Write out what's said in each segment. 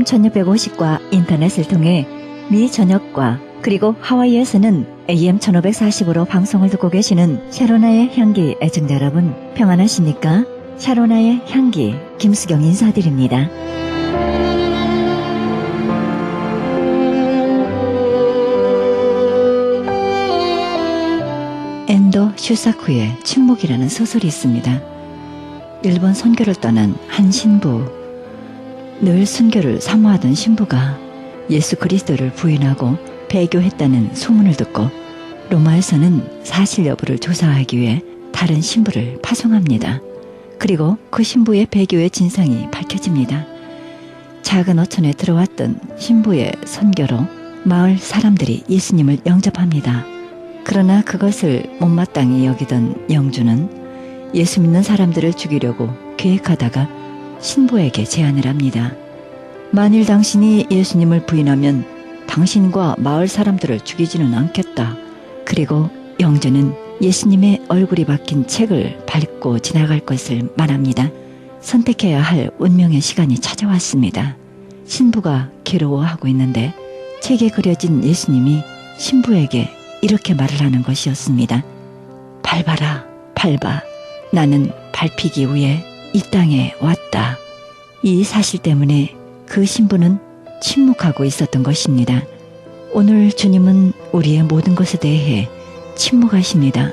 FM 1650과 인터넷을 통해 미 전역과 그리고 하와이에서는 AM 1540으로 방송을 듣고 계시는 샤로나의 향기 애청자 여러분 평안하십니까? 샤로나의 향기 김수경 인사드립니다. 엔도 슈사쿠의 침묵이라는 소설이 있습니다. 일본 선교를 떠난 한 신부, 늘 순교를 사모하던 신부가 예수 그리스도를 부인하고 배교했다는 소문을 듣고 로마에서는 사실 여부를 조사하기 위해 다른 신부를 파송합니다. 그리고 그 신부의 배교의 진상이 밝혀집니다. 작은 어촌에 들어왔던 신부의 선교로 마을 사람들이 예수님을 영접합니다. 그러나 그것을 못마땅히 여기던 영주는 예수 믿는 사람들을 죽이려고 계획하다가 신부에게 제안을 합니다. 만일 당신이 예수님을 부인하면 당신과 마을 사람들을 죽이지는 않겠다. 그리고 영주는 예수님의 얼굴이 박힌 책을 밟고 지나갈 것을 말합니다. 선택해야 할 운명의 시간이 찾아왔습니다. 신부가 괴로워하고 있는데 책에 그려진 예수님이 신부에게 이렇게 말을 하는 것이었습니다. 밟아라, 밟아. 나는 밟히기 위해 이 땅에 왔다. 이 사실 때문에 그 신부는 침묵하고 있었던 것입니다. 오늘 주님은 우리의 모든 것에 대해 침묵하십니다.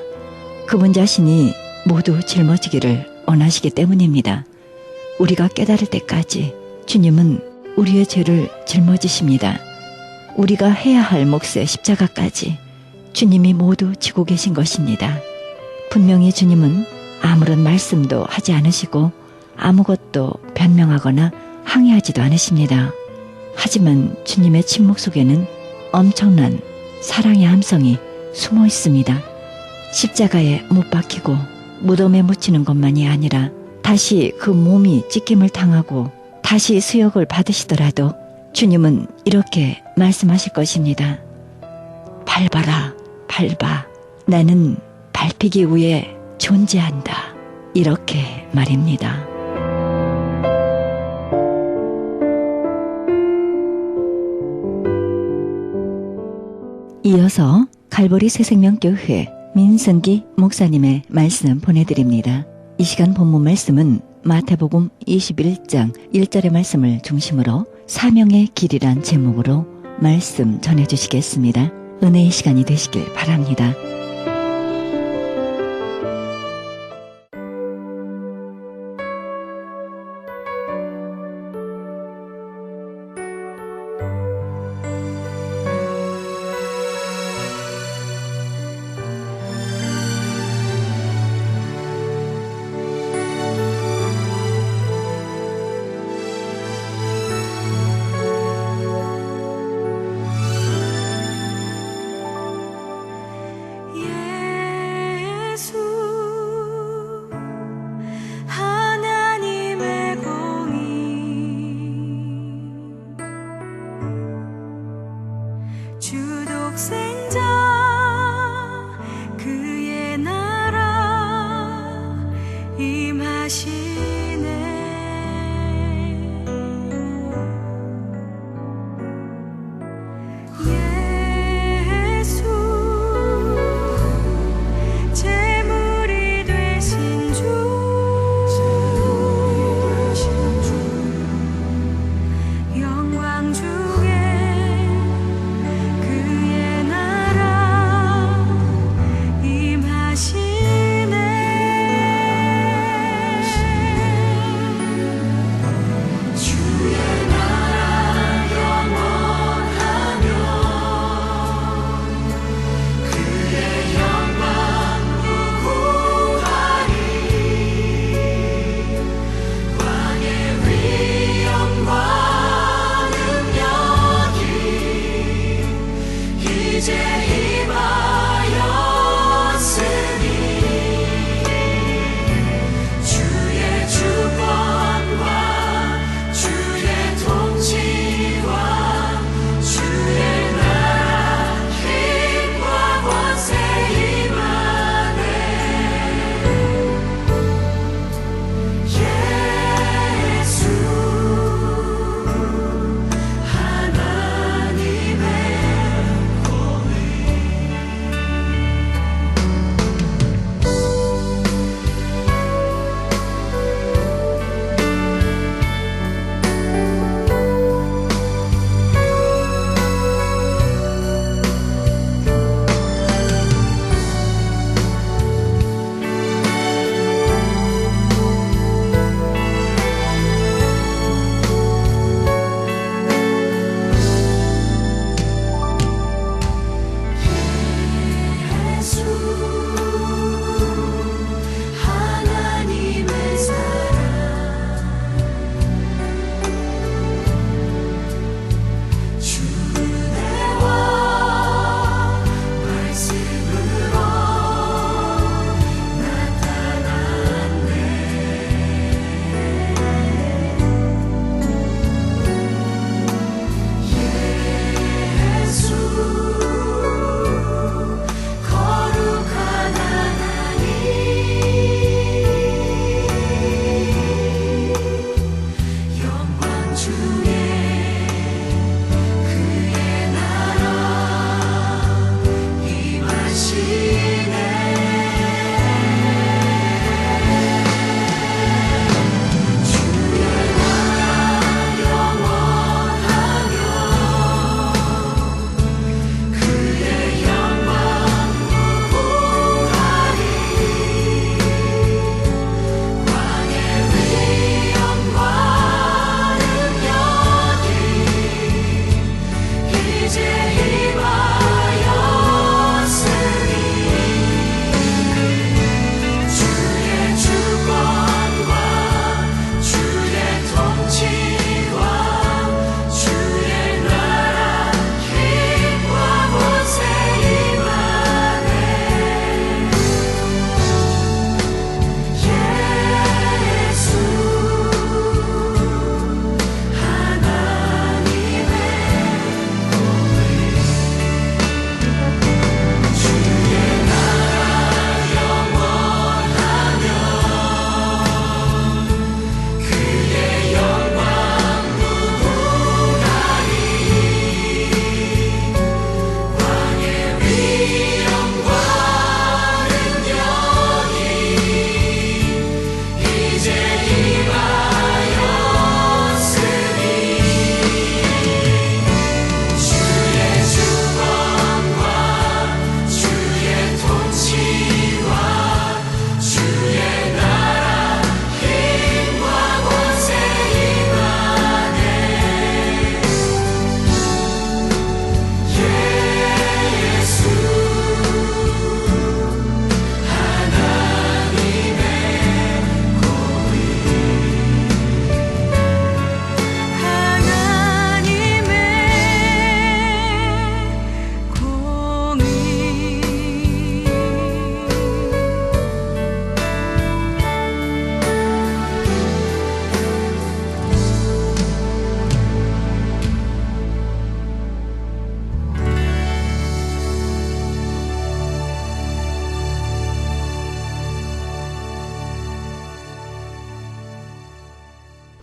그분 자신이 모두 짊어지기를 원하시기 때문입니다. 우리가 깨달을 때까지 주님은 우리의 죄를 짊어지십니다. 우리가 해야 할 몫의 십자가까지 주님이 모두 지고 계신 것입니다. 분명히 주님은 아무런 말씀도 하지 않으시고 아무것도 변명하거나 항의하지도 않으십니다. 하지만 주님의 침묵 속에는 엄청난 사랑의 함성이 숨어 있습니다. 십자가에 못 박히고 무덤에 묻히는 것만이 아니라 다시 그 몸이 찢김을 당하고 다시 수욕을 받으시더라도 주님은 이렇게 말씀하실 것입니다. 밟아라, 밟아. 나는 밟히기 위해 존재한다. 이렇게 말입니다. 이어서 갈보리 새생명교회 민성기 목사님의 말씀 보내드립니다. 이 시간 본문 말씀은 마태복음 21장 1절의 말씀을 중심으로 사명의 길이란 제목으로 말씀 전해주시겠습니다. 은혜의 시간이 되시길 바랍니다.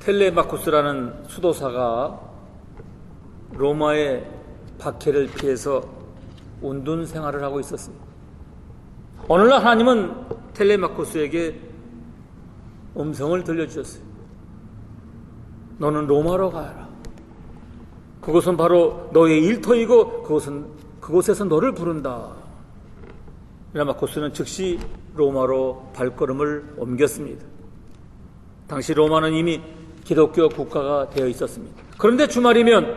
텔레마쿠스라는 수도사가 로마의 박해를 피해서 운둔 생활을 하고 있었습니다. 어느 날 하나님은 텔레마쿠스에게 음성을 들려주셨어요. 너는 로마로 가라. 그곳은 바로 너의 일터이고 그곳에서 너를 부른다. 텔레마쿠스는 즉시 로마로 발걸음을 옮겼습니다. 당시 로마는 이미 기독교 국가가 되어 있었습니다. 그런데 주말이면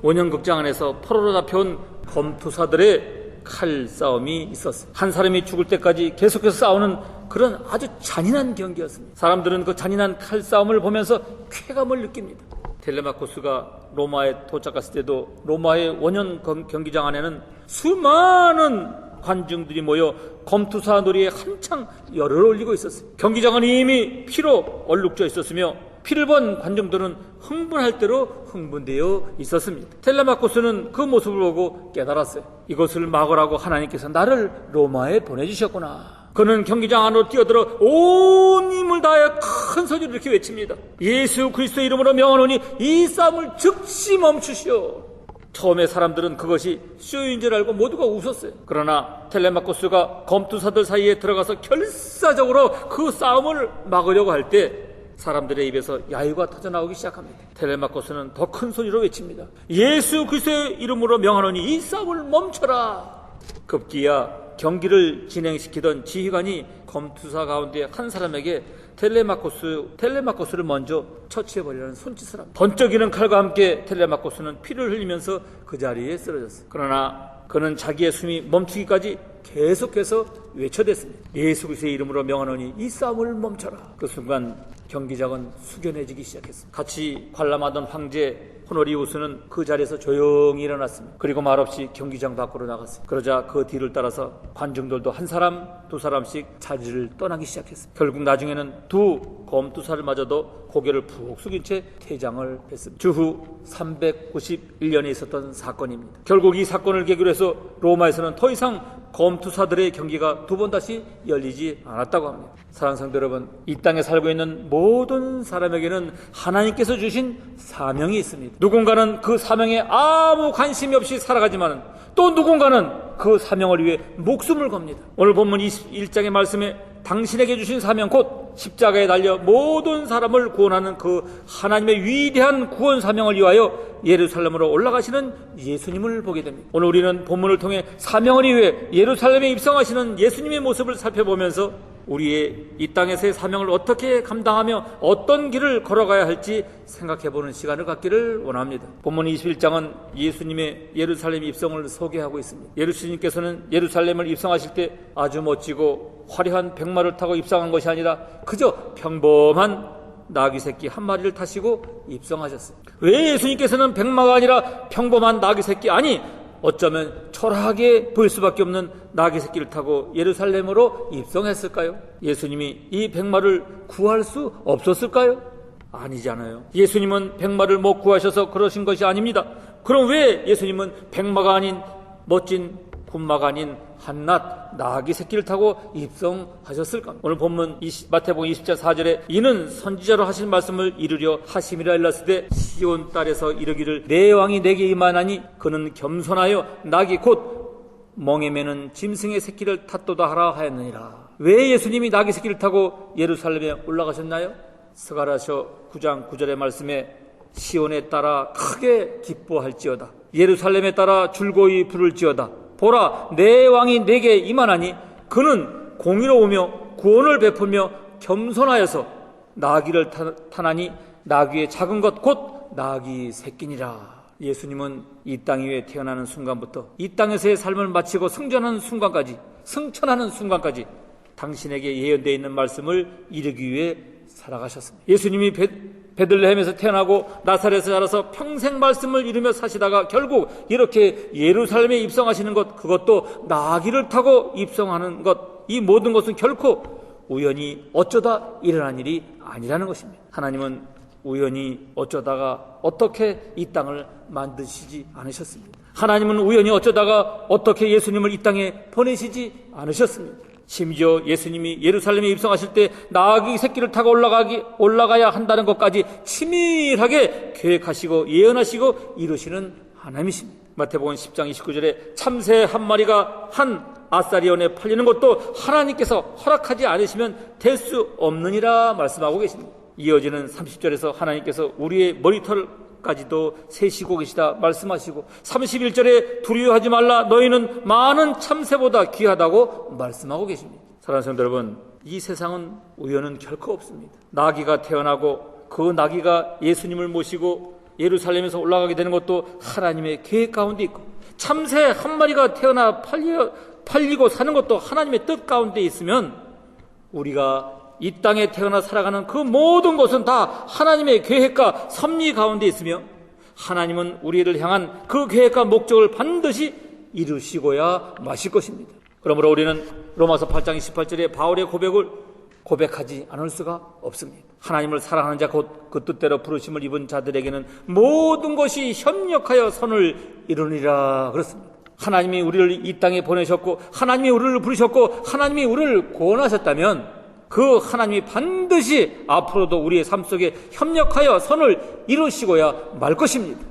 원형극장 안에서 포로로 잡혀온 검투사들의 칼싸움이 있었어요. 한 사람이 죽을 때까지 계속해서 싸우는 그런 아주 잔인한 경기였습니다. 사람들은 그 잔인한 칼싸움을 보면서 쾌감을 느낍니다. 텔레마쿠스가 로마에 도착했을 때도 로마의 원형 경기장 안에는 수많은 관중들이 모여 검투사 놀이에 한창 열을 올리고 있었어요. 경기장은 이미 피로 얼룩져 있었으며 피를 본 관중들은 흥분할 대로 흥분되어 있었습니다. 텔레마쿠스는 그 모습을 보고 깨달았어요. 이것을 막으라고 하나님께서 나를 로마에 보내주셨구나. 그는 경기장 안으로 뛰어들어 온 힘을 다하여 큰 소리로 이렇게 외칩니다. 예수 그리스도의 이름으로 명하노니 이 싸움을 즉시 멈추시오. 처음에 사람들은 그것이 쇼인 줄 알고 모두가 웃었어요. 그러나 텔레마쿠스가 검투사들 사이에 들어가서 결사적으로 그 싸움을 막으려고 할 때 사람들의 입에서 야유가 터져나오기 시작합니다. 텔레마쿠스는 더 큰 소리로 외칩니다. 예수 그리스도의 이름으로 명하노니 이 싸움을 멈춰라. 급기야 경기를 진행시키던 지휘관이 검투사 가운데 한 사람에게 텔레마쿠스를 먼저 처치해버리라는 손짓을 합니다. 번쩍이는 칼과 함께 텔레마쿠스는 피를 흘리면서 그 자리에 쓰러졌어요. 그러나 그는 자기의 숨이 멈추기까지 계속해서 외쳐댔습니다. 예수 그리스도의 이름으로 명하노니 이 싸움을 멈춰라. 그 순간 경기장은 숙연해지기 시작했습니다. 같이 관람하던 황제 호노리우스는 그 자리에서 조용히 일어났습니다. 그리고 말없이 경기장 밖으로 나갔습니다. 그러자 그 뒤를 따라서 관중들도 한 사람 두 사람씩 자리를 떠나기 시작했습니다. 결국 나중에는 두 검투사를마저도 고개를 푹 숙인 채 퇴장을 했습니다. 주후 391년에 있었던 사건입니다. 결국 이 사건을 계기로 해서 로마에서는 더 이상 검투사들의 경기가 두 번 다시 열리지 않았다고 합니다. 사랑하는 성도 여러분, 이 땅에 살고 있는 모든 사람에게는 하나님께서 주신 사명이 있습니다. 누군가는 그 사명에 아무 관심이 없이 살아가지만 또 누군가는 그 사명을 위해 목숨을 겁니다. 오늘 본문 21장의 말씀에 당신에게 주신 사명 곧 십자가에 달려 모든 사람을 구원하는 그 하나님의 위대한 구원 사명을 위하여 예루살렘으로 올라가시는 예수님을 보게 됩니다. 오늘 우리는 본문을 통해 사명을 위해 예루살렘에 입성하시는 예수님의 모습을 살펴보면서 우리의 이 땅에서의 사명을 어떻게 감당하며 어떤 길을 걸어가야 할지 생각해보는 시간을 갖기를 원합니다. 본문 21장은 예수님의 예루살렘 입성을 소개하고 있습니다. 예수님께서는 예루살렘을 입성하실 때 아주 멋지고 화려한 백마를 타고 입성한 것이 아니라 그저 평범한 나귀 새끼 한 마리를 타시고 입성하셨어요. 왜 예수님께서는 백마가 아니라 평범한 나귀 새끼, 아니 어쩌면 초라하게 보일 수밖에 없는 나귀 새끼를 타고 예루살렘으로 입성했을까요? 예수님이 이 백마를 구할 수 없었을까요? 아니잖아요. 예수님은 백마를 못 구하셔서 그러신 것이 아닙니다. 그럼 왜 예수님은 백마가 아닌 멋진 군마가 아닌 한낱 나귀 새끼를 타고 입성하셨을까? 오늘 본문 마태복음 20장 4절에 이는 선지자로 하신 말씀을 이루려 하심이라 일렀으되 시온 딸에서 이르기를 내 왕이 내게 임하나니 그는 겸손하여 나귀 곧 멍에 매는 짐승의 새끼를 탔도다 하라 하였느니라. 왜 예수님이 나귀 새끼를 타고 예루살렘에 올라가셨나요? 스가랴서 9장 9절의 말씀에 시온에 따라 크게 기뻐할지어다 예루살렘에 따라 줄거이 부를지어다 보라 내 왕이 내게 임하나니 그는 공의로우며 구원을 베풀며 겸손하여서 나귀를 타나니 나귀의 작은 것 곧 나귀 새끼니라. 예수님은 이 땅 위에 태어나는 순간부터 이 땅에서의 삶을 마치고 승천하는 순간까지 당신에게 예언되어 있는 말씀을 이루기 위해 살아가셨습니다. 예수님이 베들레헴에서 태어나고 나사렛에서 자라서 평생 말씀을 이루며 사시다가 결국 이렇게 예루살렘에 입성하시는 것, 그것도 나귀를 타고 입성하는 것, 이 모든 것은 결코 우연히 어쩌다 일어난 일이 아니라는 것입니다. 하나님은 우연히 어쩌다가 어떻게 이 땅을 만드시지 않으셨습니다. 하나님은 우연히 어쩌다가 어떻게 예수님을 이 땅에 보내시지 않으셨습니다. 심지어 예수님이 예루살렘에 입성하실 때 나귀 새끼를 타고 올라가야 한다는 것까지 치밀하게 계획하시고 예언하시고 이루시는 하나님이십니다. 마태복음 10장 29절에 참새 한 마리가 한 아사리온에 팔리는 것도 하나님께서 허락하지 않으시면 될 수 없느니라 말씀하고 계십니다. 이어지는 30절에서 하나님께서 우리의 머리털까지도 세시고 계시다 말씀하시고 31절에 두려워하지 말라 너희는 많은 참새보다 귀하다고 말씀하고 계십니다. 사랑하는 성도 여러분, 이 세상은 우연은 결코 없습니다. 나귀가 태어나고 그 나귀가 예수님을 모시고 예루살렘에서 올라가게 되는 것도 하나님의 계획 가운데 있고, 참새 한 마리가 태어나 팔리고 사는 것도 하나님의 뜻 가운데 있으면, 우리가 이 땅에 태어나 살아가는 그 모든 것은 다 하나님의 계획과 섭리 가운데 있으며, 하나님은 우리를 향한 그 계획과 목적을 반드시 이루시고야 마실 것입니다. 그러므로 우리는 로마서 8장 28절에 바울의 고백을 고백하지 않을 수가 없습니다. 하나님을 사랑하는 자 곧 그 뜻대로 부르심을 입은 자들에게는 모든 것이 협력하여 선을 이루니라 그렇습니다. 하나님이 우리를 이 땅에 보내셨고 하나님이 우리를 부르셨고 하나님이 우리를 구원하셨다면 그 하나님이 반드시 앞으로도 우리의 삶 속에 협력하여 선을 이루시고야 말 것입니다.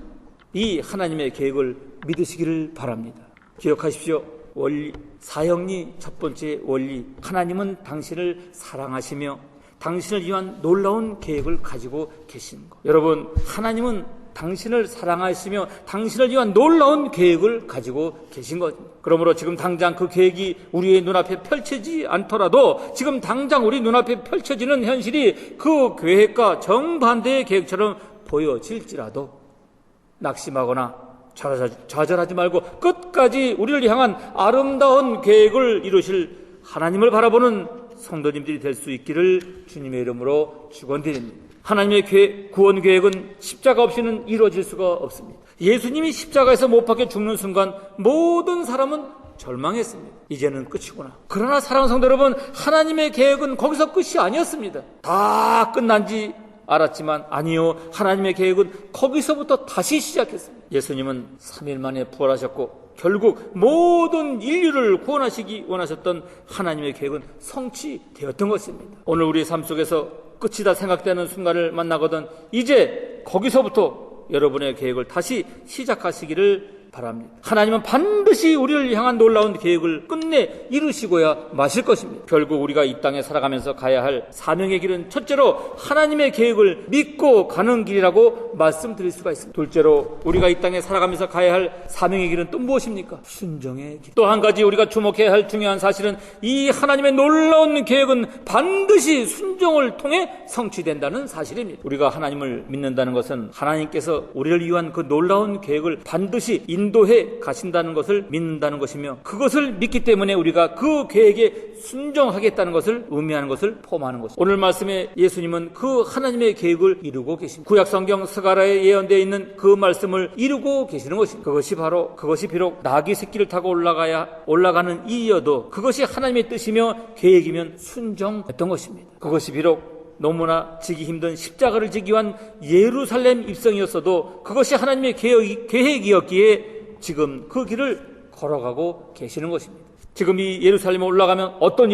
이 하나님의 계획을 믿으시기를 바랍니다. 기억하십시오. 원리, 사형리 첫 번째 원리, 하나님은 당신을 사랑하시며 당신을 위한 놀라운 계획을 가지고 계신 것. 여러분, 하나님은 당신을 사랑하시며 당신을 위한 놀라운 계획을 가지고 계신 것. 그러므로 지금 당장 그 계획이 우리의 눈앞에 펼쳐지지 않더라도 지금 당장 우리 눈앞에 펼쳐지는 현실이 그 계획과 정반대의 계획처럼 보여질지라도 낙심하거나 좌절하지 말고 끝까지 우리를 향한 아름다운 계획을 이루실 하나님을 바라보는 성도님들이 될 수 있기를 주님의 이름으로 축원드립니다. 하나님의 구원 계획은 십자가 없이는 이루어질 수가 없습니다. 예수님이 십자가에서 못 박혀 죽는 순간 모든 사람은 절망했습니다. 이제는 끝이구나. 그러나 사랑하는 성도 여러분, 하나님의 계획은 거기서 끝이 아니었습니다. 다 끝난지 알았지만 아니요, 하나님의 계획은 거기서부터 다시 시작했습니다. 예수님은 3일 만에 부활하셨고 결국 모든 인류를 구원하시기 원하셨던 하나님의 계획은 성취되었던 것입니다. 오늘 우리의 삶 속에서 끝이다 생각되는 순간을 만나거든 이제 거기서부터 여러분의 계획을 다시 시작하시기를 바랍니다. 하나님은 반드시 우리를 향한 놀라운 계획을 끝내 이루시고야 마실 것입니다. 결국 우리가 이 땅에 살아가면서 가야 할 사명의 길은 첫째로 하나님의 계획을 믿고 가는 길이라고 말씀드릴 수가 있습니다. 둘째로 우리가 이 땅에 살아가면서 가야 할 사명의 길은 또 무엇입니까? 순종의 길. 또 한 가지 우리가 주목해야 할 중요한 사실은 이 하나님의 놀라운 계획은 반드시 순종을 통해 성취된다는 사실입니다. 우리가 하나님을 믿는다는 것은 하나님께서 우리를 위한 그 놀라운 계획을 반드시 인도해 가신다는 것을 믿는다는 것이며 그것을 믿기 때문에 우리가 그 계획에 순종하겠다는 것을 의미하는 것을 포함하는 것입니다. 오늘 말씀에 예수님은 그 하나님의 계획을 이루고 계십니다. 구약성경 스가랴에 예언되어 있는 그 말씀을 이루고 계시는 것입니다. 그것이 비록 나귀 새끼를 타고 올라가는 이여도 그것이 하나님의 뜻이며 계획이면 순종했던 것입니다. 그것이 비록 너무나 지기 힘든 십자가를 지기 위한 예루살렘 입성이었어도 그것이 하나님의 계획이었기에 지금 그 길을 걸어가고 계시는 것입니다. 지금 이 예루살렘에 올라가면 어떤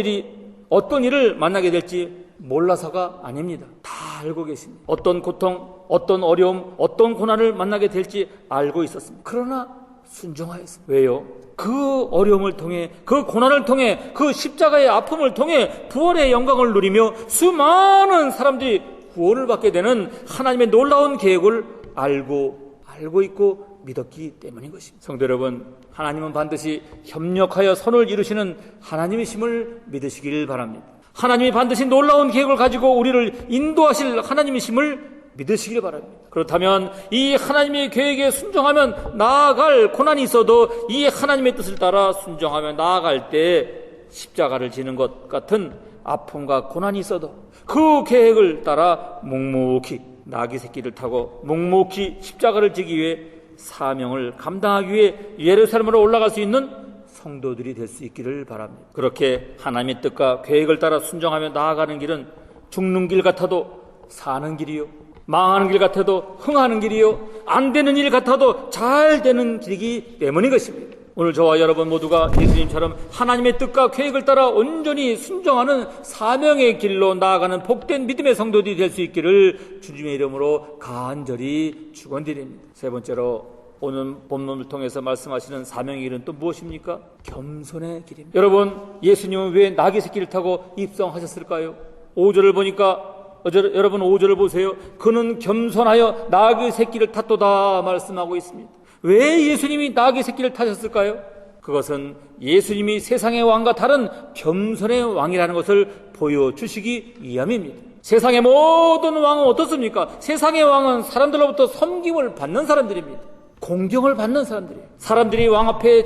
일을 만나게 될지 몰라서가 아닙니다. 다 알고 계십니다. 어떤 고통, 어떤 어려움, 어떤 고난을 만나게 될지 알고 있었습니다. 그러나 순종하였습니다. 왜요? 그 어려움을 통해, 그 고난을 통해, 그 십자가의 아픔을 통해 부활의 영광을 누리며 수많은 사람들이 구원을 받게 되는 하나님의 놀라운 계획을 알고 있고 믿었기 때문인 것입니다. 성도 여러분, 하나님은 반드시 협력하여 선을 이루시는 하나님이심을 믿으시길 바랍니다. 하나님이 반드시 놀라운 계획을 가지고 우리를 인도하실 하나님이심을 믿으시길 바랍니다. 그렇다면 이 하나님의 계획에 순종하면 나아갈 고난이 있어도 이 하나님의 뜻을 따라 순종하며 나아갈 때 십자가를 지는 것 같은 아픔과 고난이 있어도 그 계획을 따라 묵묵히 나귀 새끼를 타고 묵묵히 십자가를 지기 위해 사명을 감당하기 위해 예루살렘으로 올라갈 수 있는 성도들이 될 수 있기를 바랍니다. 그렇게 하나님의 뜻과 계획을 따라 순종하며 나아가는 길은 죽는 길 같아도 사는 길이요, 망하는 길 같아도 흥하는 길이요, 안 되는 일 같아도 잘 되는 길이기 때문인 것입니다. 오늘 저와 여러분 모두가 예수님처럼 하나님의 뜻과 계획을 따라 온전히 순종하는 사명의 길로 나아가는 복된 믿음의 성도들이 될 수 있기를 주님의 이름으로 간절히 축원드립니다. 세 번째로 오늘 본문을 통해서 말씀하시는 사명의 길은 또 무엇입니까? 겸손의 길입니다. 여러분, 예수님은 왜 나귀 새끼를 타고 입성하셨을까요? 5절을 보니까 여러분 5절을 보세요. 그는 겸손하여 나귀 새끼를 탔도다 말씀하고 있습니다. 왜 예수님이 나귀 새끼를 타셨을까요? 그것은 예수님이 세상의 왕과 다른 겸손의 왕이라는 것을 보여주시기 위함입니다. 세상의 모든 왕은 어떻습니까? 세상의 왕은 사람들로부터 섬김을 받는 사람들입니다. 공경을 받는 사람들이에요. 사람들이 왕 앞에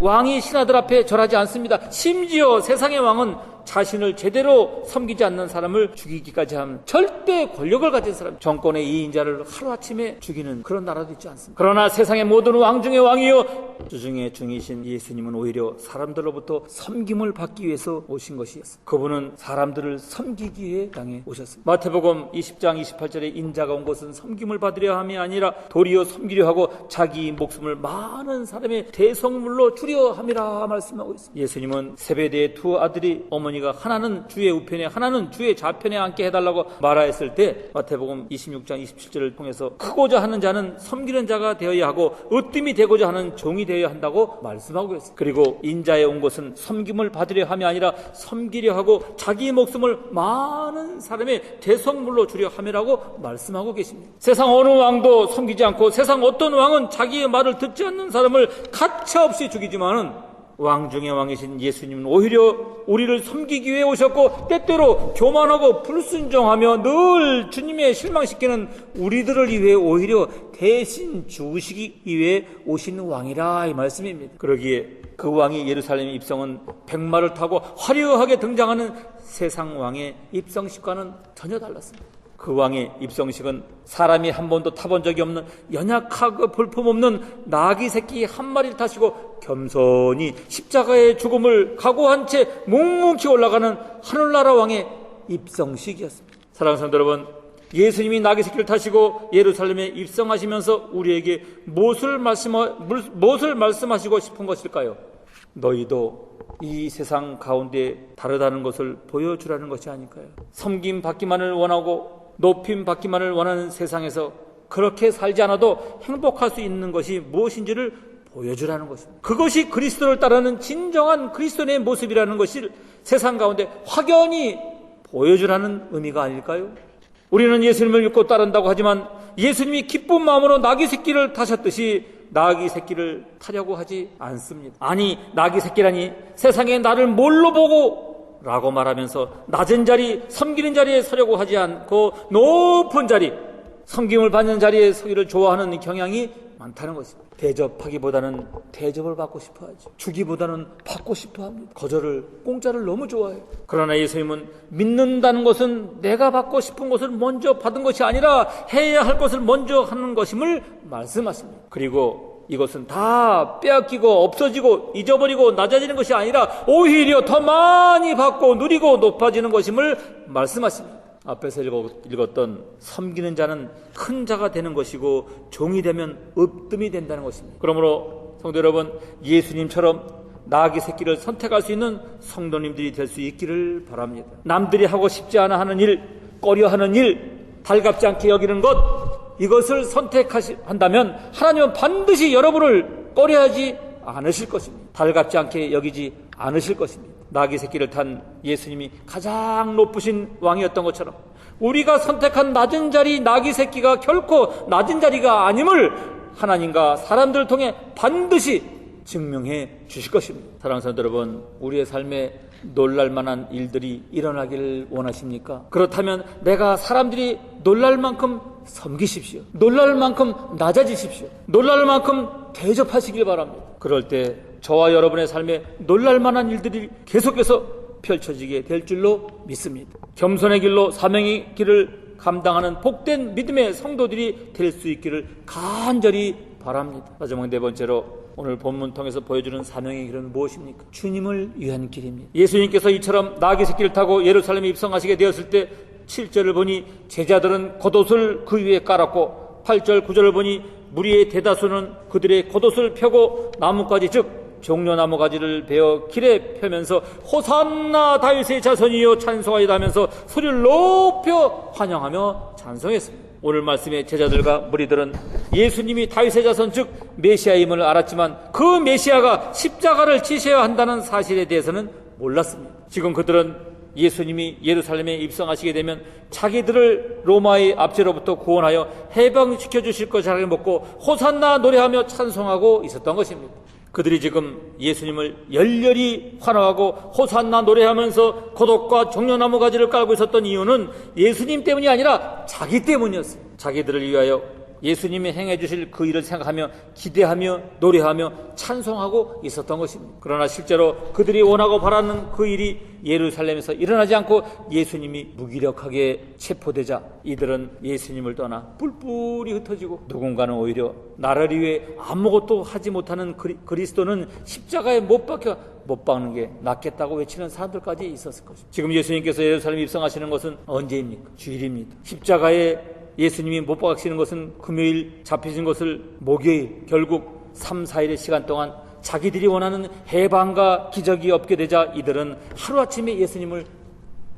왕이 신하들 앞에 절하지 않습니다. 심지어 세상의 왕은 자신을 제대로 섬기지 않는 사람을 죽이기까지 하는 절대 권력을 가진 사람, 정권의 2인자를 하루아침에 죽이는 그런 나라도 있지 않습니까? 그러나 세상의 모든 왕 중의 왕이요 주중의 중이신 예수님은 오히려 사람들로부터 섬김을 받기 위해서 오신 것이었습니다. 그분은 사람들을 섬기기 위해 땅에 오셨습니다. 마태복음 20장 28절에 인자가 온 것은 섬김을 받으려 함이 아니라 도리어 섬기려 하고 자기 목숨을 많은 사람의 대성물로 주려 함이라 말씀하고 있습니다. 예수님은 세베대의 두 아들이 어머니가 하나는 주의 우편에 하나는 주의 좌편에 앉게 해달라고 말하였을 때 마태복음 26장 27절을 통해서 크고자 하는 자는 섬기는 자가 되어야 하고 으뜸이 되고자 하는 종이 되어야 한다고 말씀하고 있습니다. 그리고 인자에 온 것은 섬김을 받으려 함이 아니라 섬기려 하고 자기 목숨을 많은 사람의 대성물로 주려 함이라고 말씀하고 계십니다. 세상 어느 왕도 섬기지 않고 세상 어떤 왕은 자기의 말을 듣지 않는 사람을 가차없이 죽이지만은 왕 중의 왕이신 예수님은 오히려 우리를 섬기기 위해 오셨고 때때로 교만하고 불순종하며 늘 주님의 실망시키는 우리들을 위해 오히려 대신 죽으시기 위해 오신 왕이라 이 말씀입니다. 그러기에 그 왕이 예루살렘에 입성은 백마를 타고 화려하게 등장하는 세상 왕의 입성식과는 전혀 달랐습니다. 그 왕의 입성식은 사람이 한 번도 타본 적이 없는 연약하고 볼품없는 나귀 새끼 한 마리를 타시고 겸손히 십자가의 죽음을 각오한 채 묵묵히 올라가는 하늘나라 왕의 입성식이었습니다. 사랑하는 성도 여러분, 예수님이 나귀 새끼를 타시고 예루살렘에 입성하시면서 우리에게 무엇을 말씀하시고 싶은 것일까요? 너희도 이 세상 가운데 다르다는 것을 보여주라는 것이 아닐까요? 섬김 받기만을 원하고 높임 받기만을 원하는 세상에서 그렇게 살지 않아도 행복할 수 있는 것이 무엇인지를 보여주라는 것입니다. 그것이 그리스도를 따르는 진정한 그리스도의 모습이라는 것을 세상 가운데 확연히 보여주라는 의미가 아닐까요? 우리는 예수님을 믿고 따른다고 하지만 예수님이 기쁜 마음으로 나귀 새끼를 타셨듯이 나귀 새끼를 타려고 하지 않습니다. 아니, 나귀 새끼라니 세상에 나를 뭘로 보고 라고 말하면서 낮은 자리, 섬기는 자리에 서려고 하지 않고 높은 자리, 섬김을 받는 자리에 서기를 좋아하는 경향이 많다는 것입니다. 대접하기보다는 대접을 받고 싶어 하죠. 주기보다는 받고 싶어 합니다. 공짜를 너무 좋아해요. 그러나 예수님은 믿는다는 것은 내가 받고 싶은 것을 먼저 받은 것이 아니라 해야 할 것을 먼저 하는 것임을 말씀하십니다. 그리고 이것은 다 빼앗기고 없어지고 잊어버리고 낮아지는 것이 아니라 오히려 더 많이 받고 누리고 높아지는 것임을 말씀하십니다. 앞에서 읽었던 섬기는 자는 큰 자가 되는 것이고 종이 되면 으뜸이 된다는 것입니다. 그러므로 성도 여러분, 예수님처럼 나귀 새끼를 선택할 수 있는 성도님들이 될 수 있기를 바랍니다. 남들이 하고 싶지 않아 하는 일, 꺼려하는 일, 달갑지 않게 여기는 것, 이것을 선택한다면 하나님은 반드시 여러분을 꺼려하지 않으실 것입니다. 달갑지 않게 여기지 않으실 것입니다. 나귀 새끼를 탄 예수님이 가장 높으신 왕이었던 것처럼 우리가 선택한 낮은 자리 나귀 새끼가 결코 낮은 자리가 아님을 하나님과 사람들을 통해 반드시 증명해 주실 것입니다. 사랑하는 성도 여러분, 우리의 삶에 놀랄만한 일들이 일어나기를 원하십니까? 그렇다면 내가 사람들이 놀랄 만큼 섬기십시오. 놀랄 만큼 낮아지십시오. 놀랄 만큼 대접하시길 바랍니다. 그럴 때 저와 여러분의 삶에 놀랄 만한 일들이 계속해서 펼쳐지게 될 줄로 믿습니다. 겸손의 길로 사명의 길을 감당하는 복된 믿음의 성도들이 될 수 있기를 간절히 바랍니다. 마지막 네 번째로 오늘 본문 통해서 보여주는 사명의 길은 무엇입니까? 주님을 위한 길입니다. 예수님께서 이처럼 나귀 새끼를 타고 예루살렘에 입성하시게 되었을 때 7절을 보니 제자들은 겉옷을 그 위에 깔았고 8절 9절을 보니 무리의 대다수는 그들의 겉옷을 펴고 나뭇가지 즉 종려나무 가지를 베어 길에 펴면서 호산나 다윗의 자손이여 찬송하리다 하면서 소리를 높여 환영하며 찬송했습니다. 오늘 말씀의 제자들과 무리들은 예수님이 다윗의 자손 즉 메시아임을 알았지만 그 메시아가 십자가를 지셔야 한다는 사실에 대해서는 몰랐습니다. 지금 그들은 예수님이 예루살렘에 입성하시게 되면 자기들을 로마의 압제로부터 구원하여 해방시켜 주실 것이라고 먹고 호산나 노래하며 찬송하고 있었던 것입니다. 그들이 지금 예수님을 열렬히 환호하고 호산나 노래하면서 겉옷과 종려나무 가지를 깔고 있었던 이유는 예수님 때문이 아니라 자기 때문이었어요. 자기들을 위하여 예수님이 행해 주실 그 일을 생각하며 기대하며 노래하며 찬송하고 있었던 것입니다. 그러나 실제로 그들이 원하고 바라는 그 일이 예루살렘에서 일어나지 않고 예수님이 무기력하게 체포되자 이들은 예수님을 떠나 뿔뿔이 흩어지고 누군가는 오히려 나를 위해 아무것도 하지 못하는 그리스도는 십자가에 못 박는 게 낫겠다고 외치는 사람들까지 있었을 것입니다. 지금 예수님께서 예루살렘에 입성하시는 것은 언제입니까? 주일입니다. 십자가에 예수님이 못 박히시는 것은 금요일, 잡히신 것을 목요일, 결국 3, 4일의 시간 동안 자기들이 원하는 해방과 기적이 없게 되자 이들은 하루아침에 예수님을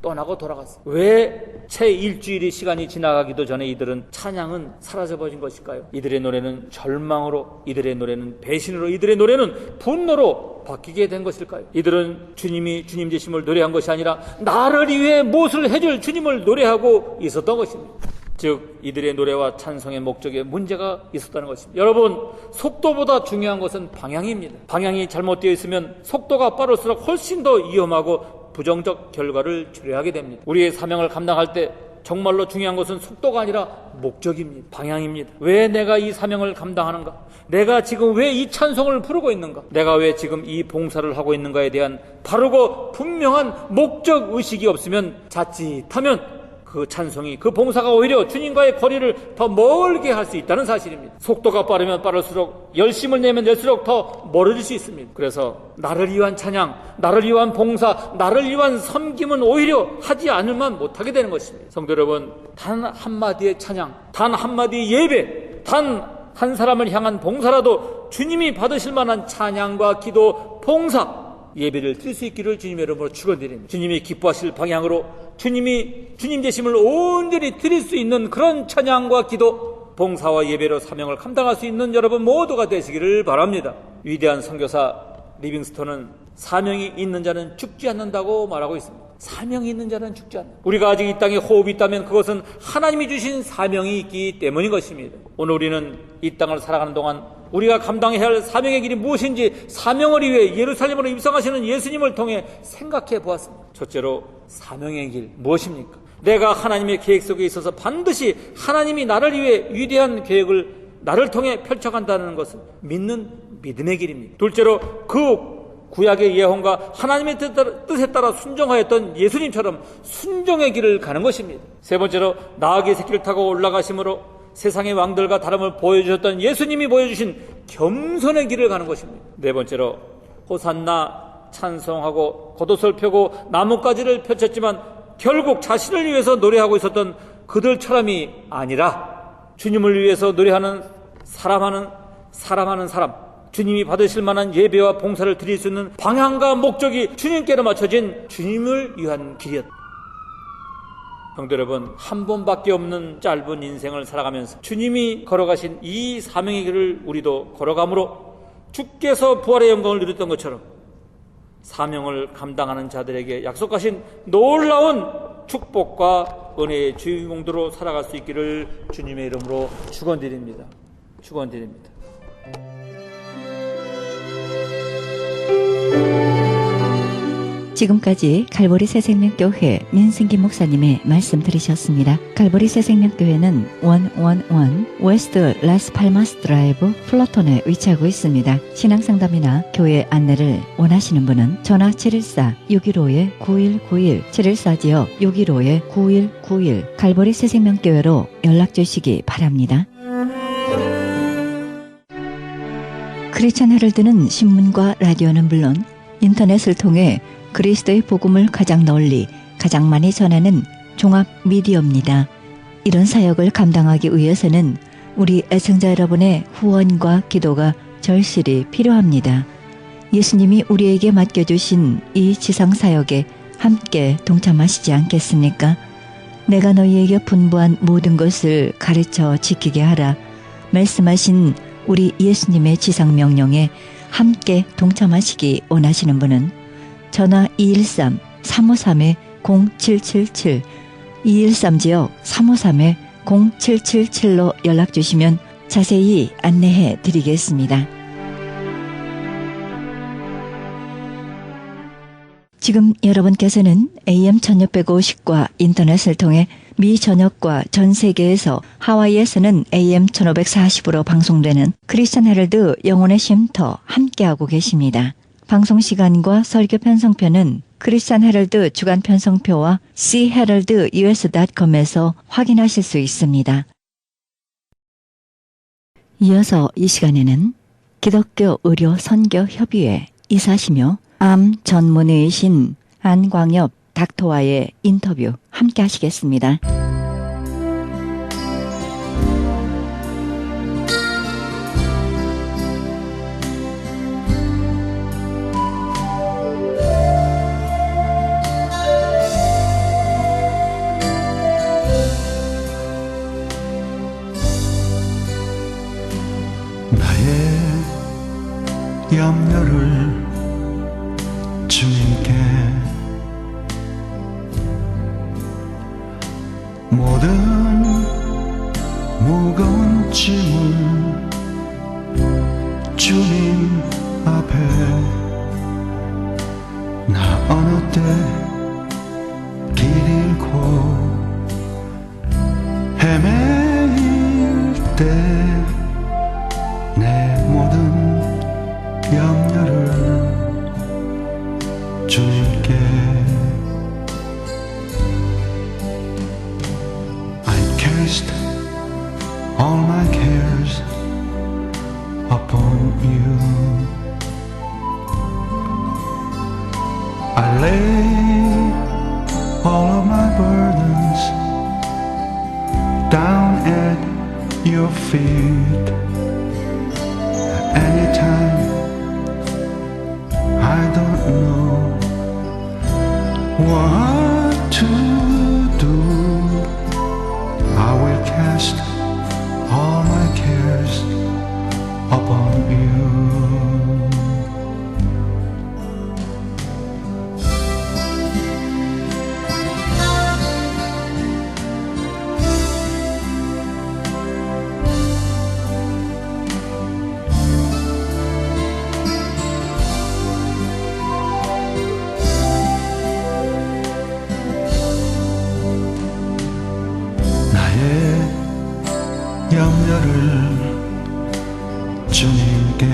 떠나고 돌아갔어요. 왜 채 일주일의 시간이 지나가기도 전에 이들은 찬양은 사라져버린 것일까요? 이들의 노래는 절망으로, 이들의 노래는 배신으로, 이들의 노래는 분노로 바뀌게 된 것일까요? 이들은 주님이 주님 되심을 노래한 것이 아니라 나를 위해 무엇을 해줄 주님을 노래하고 있었던 것입니다. 즉 이들의 노래와 찬송의 목적에 문제가 있었다는 것입니다. 여러분, 속도보다 중요한 것은 방향입니다. 방향이 잘못되어 있으면 속도가 빠를수록 훨씬 더 위험하고 부정적 결과를 초래하게 됩니다. 우리의 사명을 감당할 때 정말로 중요한 것은 속도가 아니라 목적입니다. 방향입니다. 왜 내가 이 사명을 감당하는가? 내가 지금 왜 이 찬송을 부르고 있는가? 내가 왜 지금 이 봉사를 하고 있는가에 대한 바르고 분명한 목적 의식이 없으면 자칫하면 그 찬송이, 그 봉사가 오히려 주님과의 거리를 더 멀게 할 수 있다는 사실입니다. 속도가 빠르면 빠를수록, 열심을 내면 낼수록 더 멀어질 수 있습니다. 그래서 나를 위한 찬양, 나를 위한 봉사, 나를 위한 섬김은 오히려 하지 않으면 못하게 되는 것입니다. 성도 여러분, 단 한마디의 찬양, 단 한마디의 예배, 단 한 사람을 향한 봉사라도 주님이 받으실 만한 찬양과 기도, 봉사, 예배를 드릴 수 있기를 주님의 이름으로 축원드립니다. 주님이 기뻐하실 방향으로 주님이 주님 되심을 온전히 드릴 수 있는 그런 찬양과 기도, 봉사와 예배로 사명을 감당할 수 있는 여러분 모두가 되시기를 바랍니다. 위대한 선교사 리빙스턴은 사명이 있는 자는 죽지 않는다고 말하고 있습니다. 사명이 있는 자는 죽지 않는다. 우리가 아직 이 땅에 호흡이 있다면 그것은 하나님이 주신 사명이 있기 때문인 것입니다. 오늘 우리는 이 땅을 살아가는 동안 우리가 감당해야 할 사명의 길이 무엇인지 사명을 위해 예루살렘으로 입성하시는 예수님을 통해 생각해 보았습니다. 첫째로 사명의 길 무엇입니까? 내가 하나님의 계획 속에 있어서 반드시 하나님이 나를 위해 위대한 계획을 나를 통해 펼쳐간다는 것을 믿는 믿음의 길입니다. 둘째로 그 구약의 예언과 하나님의 뜻에 따라 순종하였던 예수님처럼 순종의 길을 가는 것입니다. 세 번째로 나귀의 새끼를 타고 올라가심으로 세상의 왕들과 다름을 보여주셨던 예수님이 보여주신 겸손의 길을 가는 것입니다. 네 번째로 호산나 찬송하고 겉옷을 펴고 나뭇가지를 펼쳤지만 결국 자신을 위해서 노래하고 있었던 그들처럼이 아니라 주님을 위해서 노래하는 사람, 주님이 받으실 만한 예배와 봉사를 드릴 수 있는 방향과 목적이 주님께로 맞춰진 주님을 위한 길이었다. 성도 여러분, 한 번밖에 없는 짧은 인생을 살아가면서 주님이 걸어가신 이 사명의 길을 우리도 걸어감으로 주께서 부활의 영광을 누렸던 것처럼 사명을 감당하는 자들에게 약속하신 놀라운 축복과 은혜의 주인공들로 살아갈 수 있기를 주님의 이름으로 축원드립니다. 축원드립니다. 지금까지 갈보리 새생명교회 민승기 목사님의 말씀 들으셨습니다. 갈보리 새생명교회는 111 웨스트 라스팔마스 드라이브 플로톤에 위치하고 있습니다. 신앙상담이나 교회 안내를 원하시는 분은 전화 714-615-9191 714-615-9191 갈보리 새생명교회로 연락주시기 바랍니다. 크리스천 헤럴드는 신문과 라디오는 물론 인터넷을 통해 그리스도의 복음을 가장 널리, 가장 많이 전하는 종합 미디어입니다. 이런 사역을 감당하기 위해서는 우리 애청자 여러분의 후원과 기도가 절실히 필요합니다. 예수님이 우리에게 맡겨주신 이 지상사역에 함께 동참하시지 않겠습니까? 내가 너희에게 분부한 모든 것을 가르쳐 지키게 하라 말씀하신 우리 예수님의 지상명령에 함께 동참하시기 원하시는 분은 전화 213-353-0777 213지역 353-0777로 연락주시면 자세히 안내해 드리겠습니다. 지금 여러분께서는 AM 1650과 인터넷을 통해 미 전역과 전 세계에서 하와이에서는 AM 1540으로 방송되는 크리스천 헤럴드 영혼의 쉼터 함께하고 계십니다. 방송 시간과 설교 편성표는 크리스천 헤럴드 주간 편성표와 cheraldus.com에서 확인하실 수 있습니다. 이어서 이 시간에는 기독교 의료 선교 협의회 이사시며 암 전문의이신 안광엽 닥터와의 인터뷰 함께 하시겠습니다. 나의 염려를 주님께 모든 무거운 짐을 주님 앞에 나 어느 때 길 잃고 헤매일 때 내 모든 염려를 주님께 I cast all my cares upon you. I lay all of my burdens down at your feet. Anytime I don't know what to do, I will cast all my cares upon you. 염려를 주님께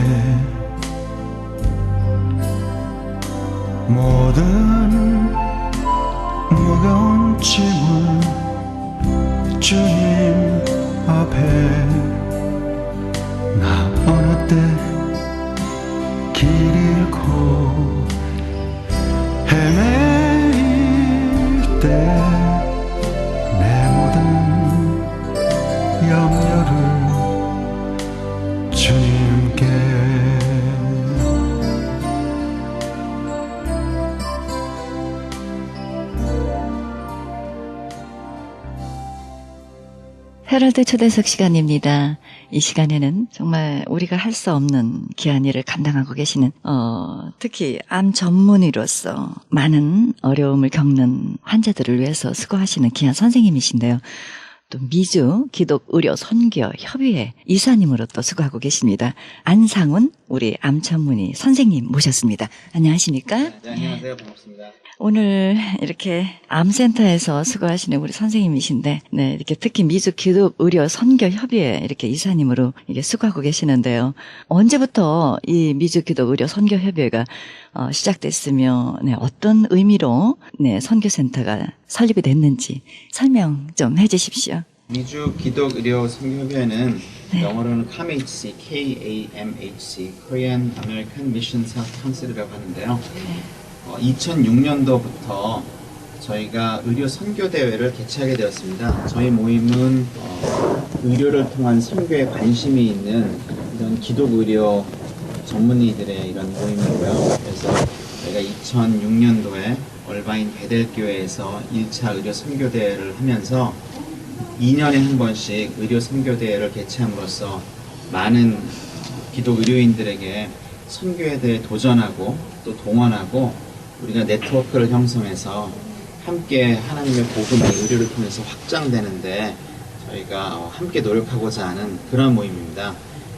모든 무거운 짐을 주님 앞에 나 어느 때 길 잃고 헤매일 때 염려를 주님께 헤럴드 초대석 시간입니다. 이 시간에는 정말 우리가 할 수 없는 귀한 일을 감당하고 계시는 특히 암 전문의로서 많은 어려움을 겪는 환자들을 위해서 수고하시는 귀한 선생님이신데요. 또 미주 기독의료 선교 협의회 이사님으로 또 수고하고 계십니다. 안상훈 우리 암 전문의 선생님 모셨습니다. 안녕하십니까? 네, 안녕하세요. 반갑습니다. 오늘 이렇게 암센터에서 수고하시는 우리 선생님이신데, 네, 이렇게 특히 미주 기독의료 선교 협의회 이렇게 이사님으로 이게 수고하고 계시는데요. 언제부터 이 미주 기독의료 선교 협의회가 시작됐으며, 네, 어떤 의미로 네, 선교센터가 설립이 됐는지 설명 좀 해주십시오. 미주 기독의료 선교협의회는 네. 영어로는 KAMHC, K-A-M-H-C, Korean American Mission Health Council이라고 하는데요. 2006년도부터 저희가 의료 선교 대회를 개최하게 되었습니다. 저희 모임은 의료를 통한 선교에 관심이 있는 이런 기독 의료 전문의들의 이런 모임이고요. 그래서 저희가 2006년도에 얼바인 베델교회에서 1차 의료 선교 대회를 하면서 2년에 한 번씩 의료 선교 대회를 개최함으로써 많은 기독 의료인들에게 선교에 대해 도전하고 또 동원하고 우리가 네트워크를 형성해서 함께 하나님의 복음이 의료를 통해서 확장되는데 저희가 함께 노력하고자 하는 그런 모임입니다.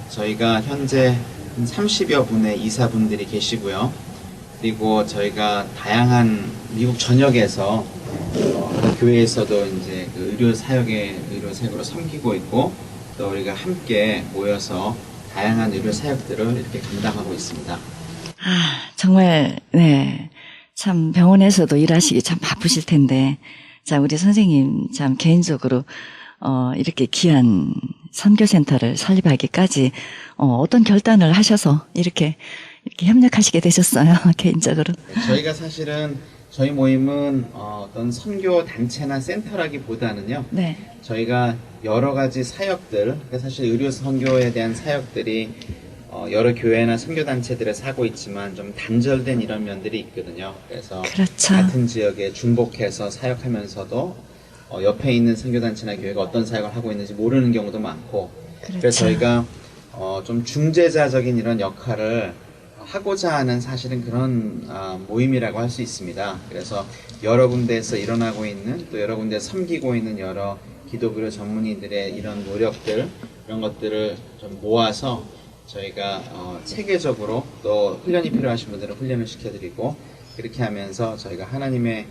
저희가 현재 30여 분의 이사분들이 계시고요. 그리고 저희가 다양한 미국 전역에서 교회에서도 이제 그 의료 사역으로 섬기고 있고 또 우리가 함께 모여서 다양한 의료 사역들을 이렇게 감당하고 있습니다. 정말, 네. 참 병원에서도 일하시기 참 바쁘실 텐데, 자, 우리 선생님 참 개인적으로, 이렇게 귀한 선교센터를 설립하기까지, 어떤 결단을 하셔서 이렇게 협력하시게 되셨어요, 개인적으로. 저희가 사실은 저희 모임은 어떤 선교 단체나 센터라기보다는요. 네. 저희가 여러 가지 사역들, 그러니까 사실 의료 선교에 대한 사역들이 여러 교회나 선교 단체들에서 하고 있지만 좀 단절된 이런 면들이 있거든요. 그래서 그렇죠. 같은 지역에 중복해서 사역하면서도 옆에 있는 선교 단체나 교회가 어떤 사역을 하고 있는지 모르는 경우도 많고, 그렇죠. 그래서 저희가 좀 중재자적인 이런 역할을 하고자 하는 사실은 그런 모임이라고 할 수 있습니다. 그래서 여러 군데에서 일어나고 있는 또 여러 군데에서 섬기고 있는 여러 기독교 전문의들의 이런 노력들, 이런 것들을 좀 모아서 저희가 체계적으로 또 훈련이 필요하신 분들은 훈련을 시켜드리고, 그렇게 하면서 저희가 하나님의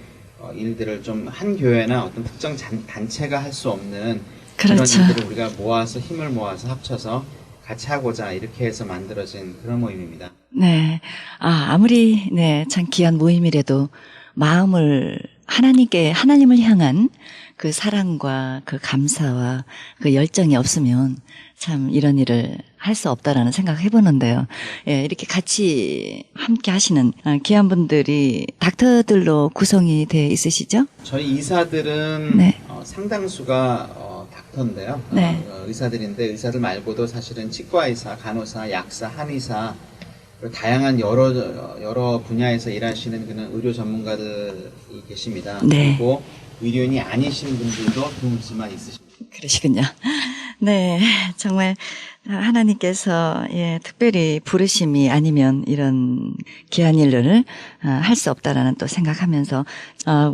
일들을 좀 한 교회나 어떤 특정 단체가 할 수 없는 그렇죠. 그런 일들을 우리가 모아서 힘을 모아서 합쳐서 같이 하고자 이렇게 해서 만들어진 그런 모임입니다. 네. 아무리, 네, 참 귀한 모임이라도 마음을 하나님을 향한 그 사랑과 그 감사와 그 열정이 없으면 참 이런 일을 할 수 없다라는 생각을 해보는데요. 예, 이렇게 같이 함께 하시는 귀한 분들이 닥터들로 구성이 되어 있으시죠? 저희 이사들은 네. 상당수가 닥터인데요. 네. 의사들인데 의사들 말고도 사실은 치과의사, 간호사, 약사, 한의사, 다양한 여러 분야에서 일하시는 그런 의료 전문가들이 계십니다. 네. 그리고 의료인이 아니신 분들도 드물지만 있으십니다. 그러시군요. 네, 정말 하나님께서 특별히 부르심이 아니면 이런 귀한 일을 할 수 없다라는 또 생각하면서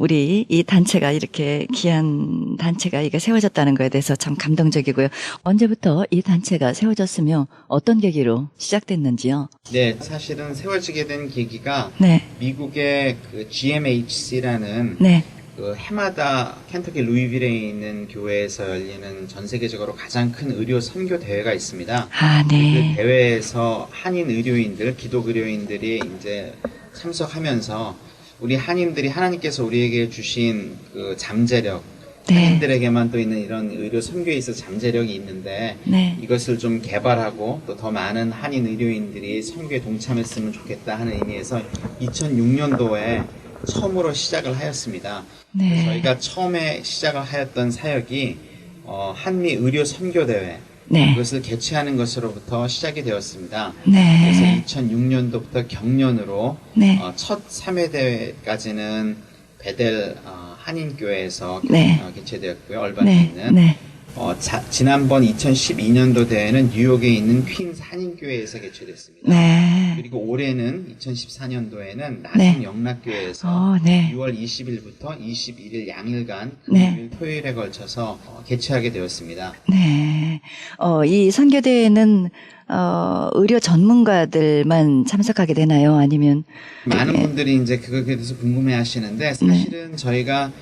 우리 이 단체가 이렇게 귀한 단체가 이게 세워졌다는 거에 대해서 참 감동적이고요. 언제부터 이 단체가 세워졌으며 어떤 계기로 시작됐는지요? 네, 사실은 세워지게 된 계기가 네, 미국의 그 GMHC라는 네, 그 해마다 켄터키 루이빌에 있는 교회에서 열리는 전 세계적으로 가장 큰 의료 선교 대회가 있습니다. 그 네, 대회에서 한인 의료인들, 기독 의료인들이 이제 참석하면서 우리 한인들이 하나님께서 우리에게 주신 그 잠재력, 네. 한인들에게만 또 있는 이런 의료 선교에 있어서 잠재력이 있는데 네. 이것을 좀 개발하고 또 더 많은 한인 의료인들이 선교에 동참했으면 좋겠다 하는 의미에서 2006년도에 처음으로 시작을 하였습니다. 네. 저희가 처음에 시작을 하였던 사역이 한미 의료 선교 대회, 네. 그것을 개최하는 것으로부터 시작이 되었습니다. 네. 그래서 2006년도부터 경년으로 네. 첫 3회 대회까지는 베델 한인교회에서 네. 개최되었고요. 얼반에 네. 있는. 네. 지난번 2012년도 대회는 뉴욕에 있는 퀸스 한인교회에서 개최됐습니다. 네. 그리고 올해는 2014년도에는 나성 네. 영락교회에서 네. 6월 20일부터 21일 양일간 네. 금요일 토요일에 걸쳐서 개최하게 되었습니다. 네. 이 선교대회는, 의료 전문가들만 참석하게 되나요? 아니면? 많은 예. 분들이 이제 그거에 대해서 궁금해 하시는데 사실은 저희가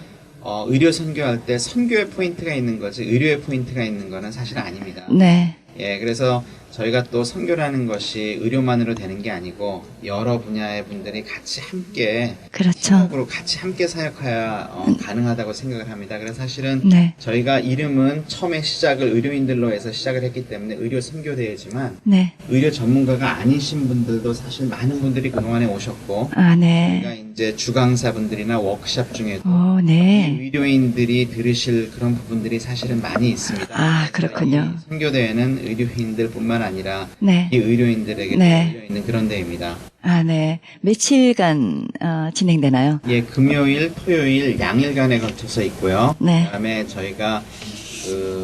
의료 선교할 때 선교의 포인트가 있는 거지 의료의 포인트가 있는 거는 사실 아닙니다. 네. 예, 그래서 저희가 또 선교라는 것이 의료만으로 되는 게 아니고 여러 분야의 분들이 같이 함께 그렇죠. 팀워크로 같이 함께 사역해야 가능하다고 생각을 합니다. 그래서 사실은 네. 저희가 이름은 처음에 시작을 의료인들로 해서 시작을 했기 때문에 의료 선교대회지만 네. 의료 전문가가 아니신 분들도 사실 많은 분들이 그동안에 오셨고 네. 저희가 이제 주강사분들이나 워크샵 중에도 네. 의료인들이 들으실 그런 부분들이 사실은 많이 있습니다. 아, 그렇군요. 이 선교대회는 의료인들뿐만 아니라 네. 이 의료인들에게 네. 열려 있는 그런 대회입니다. 아, 네. 며칠간 진행되나요? 예, 금요일, 토요일, 양일간에 걸쳐서 있고요. 네. 그다음에 저희가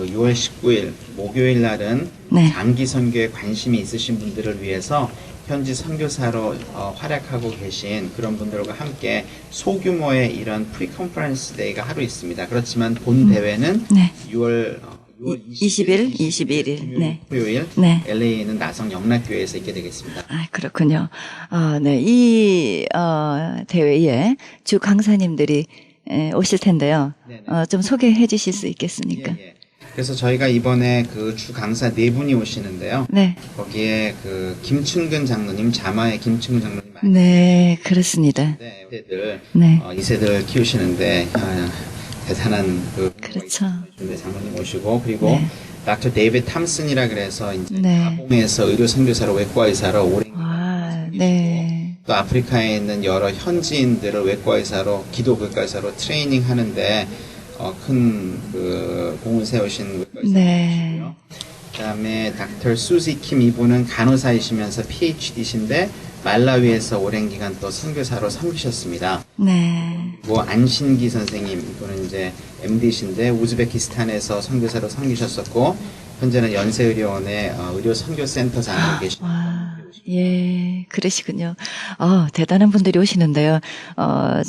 6월 19일 목요일 날은 네. 장기 선교에 관심이 있으신 분들을 위해서 현지 선교사로 활약하고 계신 그런 분들과 함께 소규모의 이런 프리-컨퍼런스 데이가 하루 있습니다. 그렇지만 본 대회는 네. 6월 20일, 21일. 네. 토요일 네. LA에 있는 나성 영락교회에서 있게 되겠습니다. 아, 그렇군요. 네. 이 대회에 주 강사님들이 오실 텐데요. 네네. 좀 소개해 주실 수 있겠습니까? 예. 그래서 저희가 이번에 그 주 강사 4분이 오시는데요. 네. 거기에 그 김춘근 장로님, 자마의 김춘근 장로님 많이 네, 그렇습니다. 네, 이세들 네. 이세들을 키우시는데 대단한 그 그렇죠. 장로님 오시고 그리고 네. 닥터 데이비드 탐슨이라 그래서 이제 네. 가봉에서 의료 선교사로 외과 의사로 오랜 아, 네. 또 아프리카에 있는 여러 현지인들을 외과 의사로 기독의과 의사로 트레이닝 하는데 큰 그 공을 세우신 외과 네. 의사이시고요. 그다음에 닥터 수지 킴 이분은 간호사이시면서 PhD신데 말라위에서 오랜 기간 또 선교사로 섬기셨습니다. 네. 그리고 안신기 선생님 이분은 이제 MD신데 우즈베키스탄에서 선교사로 섬기셨었고 현재는 연세의료원의 의료 선교센터장으로 계십니다. 와, 예, 그러시군요. 대단한 분들이 오시는데요.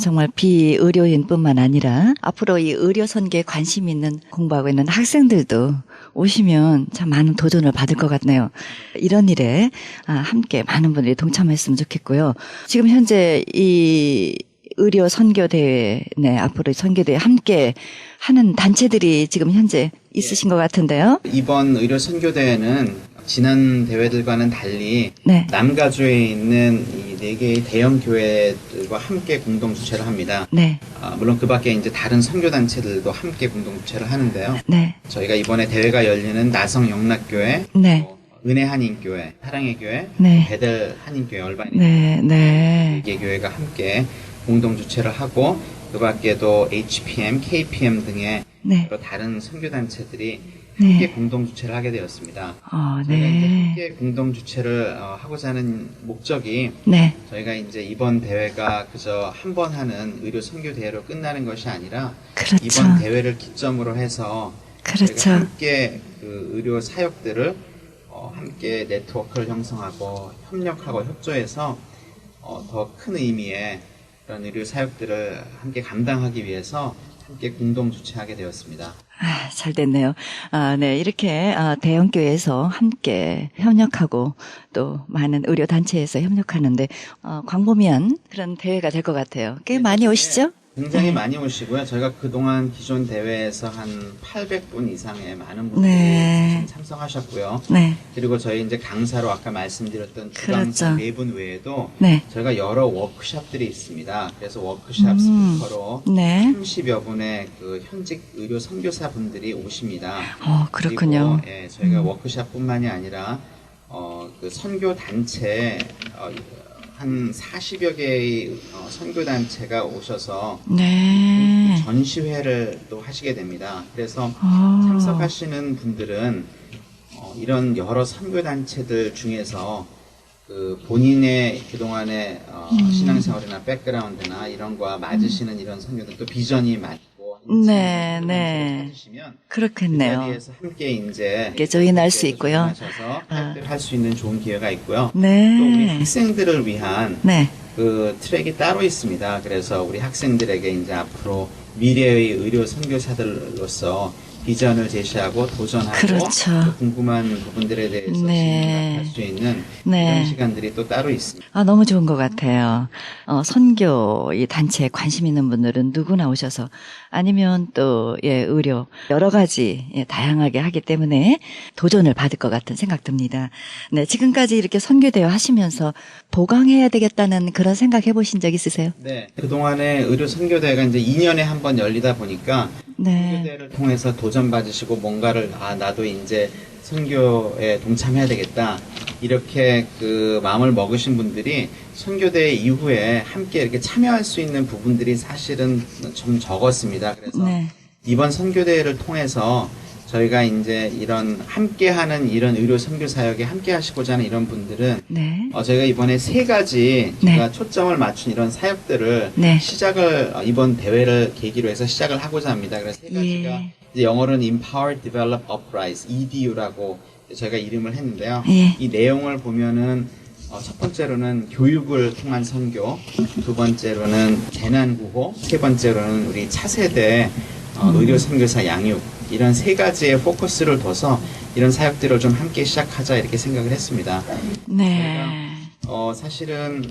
정말 비의료인뿐만 아니라 앞으로 이 의료 선교에 관심 있는 공부하고 있는 학생들도 오시면 참 많은 도전을 받을 것 같네요. 이런 일에 함께 많은 분들이 동참했으면 좋겠고요. 지금 현재 이 의료 선교대회, 네, 앞으로 선교대회 함께 하는 단체들이 지금 현재 있으신 것 같은데요. 이번 의료 선교대회는 지난 대회들과는 달리 네. 남가주에 있는 이 4개의 대형 교회들과 함께 공동 주최를 합니다. 네. 물론 그 밖에 이제 다른 선교단체들도 함께 공동 주최를 하는데요. 네. 저희가 이번에 대회가 열리는 나성 영락교회, 네. 은혜 한인교회, 사랑의 교회, 네. 베델 한인교회, 얼바인 네. 네. 4개 교회가 함께 공동 주최를 하고 그 밖에도 HPM, KPM 등의 네. 여러 다른 선교단체들이 네. 함께 공동 주최를 하게 되었습니다. 저희가 이제 네. 함께 공동 주최를 하고자 하는 목적이 네. 저희가 이제 이번 대회가 그저 한 번 하는 의료 선교 대회로 끝나는 것이 아니라 그렇죠. 이번 대회를 기점으로 해서 그렇죠. 저희가 함께 그 의료 사역들을 함께 네트워크를 형성하고 협력하고 협조해서 더 큰 의미의 그런 의료 사역들을 함께 감당하기 위해서 함께 공동 주최하게 되었습니다. 잘 됐네요. 네. 이렇게 대형 교회에서 함께 협력하고 또 많은 의료 단체에서 협력하는데 광범위한 그런 대회가 될 것 같아요. 꽤 많이 오시죠? 굉장히 많이 오시고요. 저희가 그동안 기존 대회에서 한 800분 이상의 많은 분들이 네. 참석하셨고요. 네. 그리고 저희 이제 강사로 아까 말씀드렸던 주강사 그렇죠. 4분 외에도 네. 저희가 여러 워크숍들이 있습니다. 그래서 워크숍 스피커로 네. 30여 분의 그 현직 의료 선교사분들이 오십니다. 그렇군요. 그리고 저희가 워크숍뿐만이 아니라 그 선교 단체 한 40여 개의 선교단체가 오셔서 네. 전시회를 또 하시게 됩니다. 그래서 아. 참석하시는 분들은 이런 여러 선교단체들 중에서 그 본인의 그동안의 신앙생활이나 백그라운드나 이런 거와 맞으시는 이런 선교들 또 비전이 맞고 네, 선교단체를 네. 찾으시면 그 그렇겠네요. 자리에서 함께 이제 함께 조인할 수 있고요. 하셔서 할 수 있는 좋은 기회가 있고요. 네. 또 우리 학생들을 위한 네. 그 트랙이 따로 있습니다. 그래서 우리 학생들에게 이제 앞으로 미래의 의료 선교사들로서 비전을 제시하고 도전하고 그렇죠. 또 궁금한 부분들에 대해서 네. 질문할 수 있는 네. 그런 시간들이 또 따로 있습니다. 너무 좋은 것 같아요. 선교 이 단체에 관심 있는 분들은 누구나 오셔서 아니면 또 의료 여러 가지 다양하게 하기 때문에 도전을 받을 것 같은 생각 듭니다. 네, 지금까지 이렇게 선교 대회 하시면서 보강해야 되겠다는 그런 생각 해보신 적 있으세요? 네. 그동안에 의료 선교대회가 이제 2년에 한 번 열리다 보니까 네. 선교대회를 통해서 도전 받으시고 뭔가를 나도 이제 선교에 동참해야 되겠다 이렇게 그 마음을 먹으신 분들이 선교대 이후에 함께 이렇게 참여할 수 있는 부분들이 사실은 좀 적었습니다. 그래서 네. 이번 선교대회를 통해서 저희가 이제 이런 함께하는 이런 의료 선교 사역에 함께 하시고자 하는 이런 분들은 네. 저희가 이번에 3가지 네. 제가 초점을 맞춘 이런 사역들을 네. 시작을 이번 대회를 계기로 해서 시작을 하고자 합니다. 그래서 3가지가 예. 이제 영어로는 Empower, Develop, Uprise (EDU라고) 저희가 이름을 했는데요. 예. 이 내용을 보면은 첫 번째로는 교육을 통한 선교, 두 번째로는 재난 구호, 세 번째로는 우리 차세대 의료 선교사 양육, 이런 3가지의 포커스를 둬서 이런 사역들을 좀 함께 시작하자 이렇게 생각을 했습니다. 네. 사실은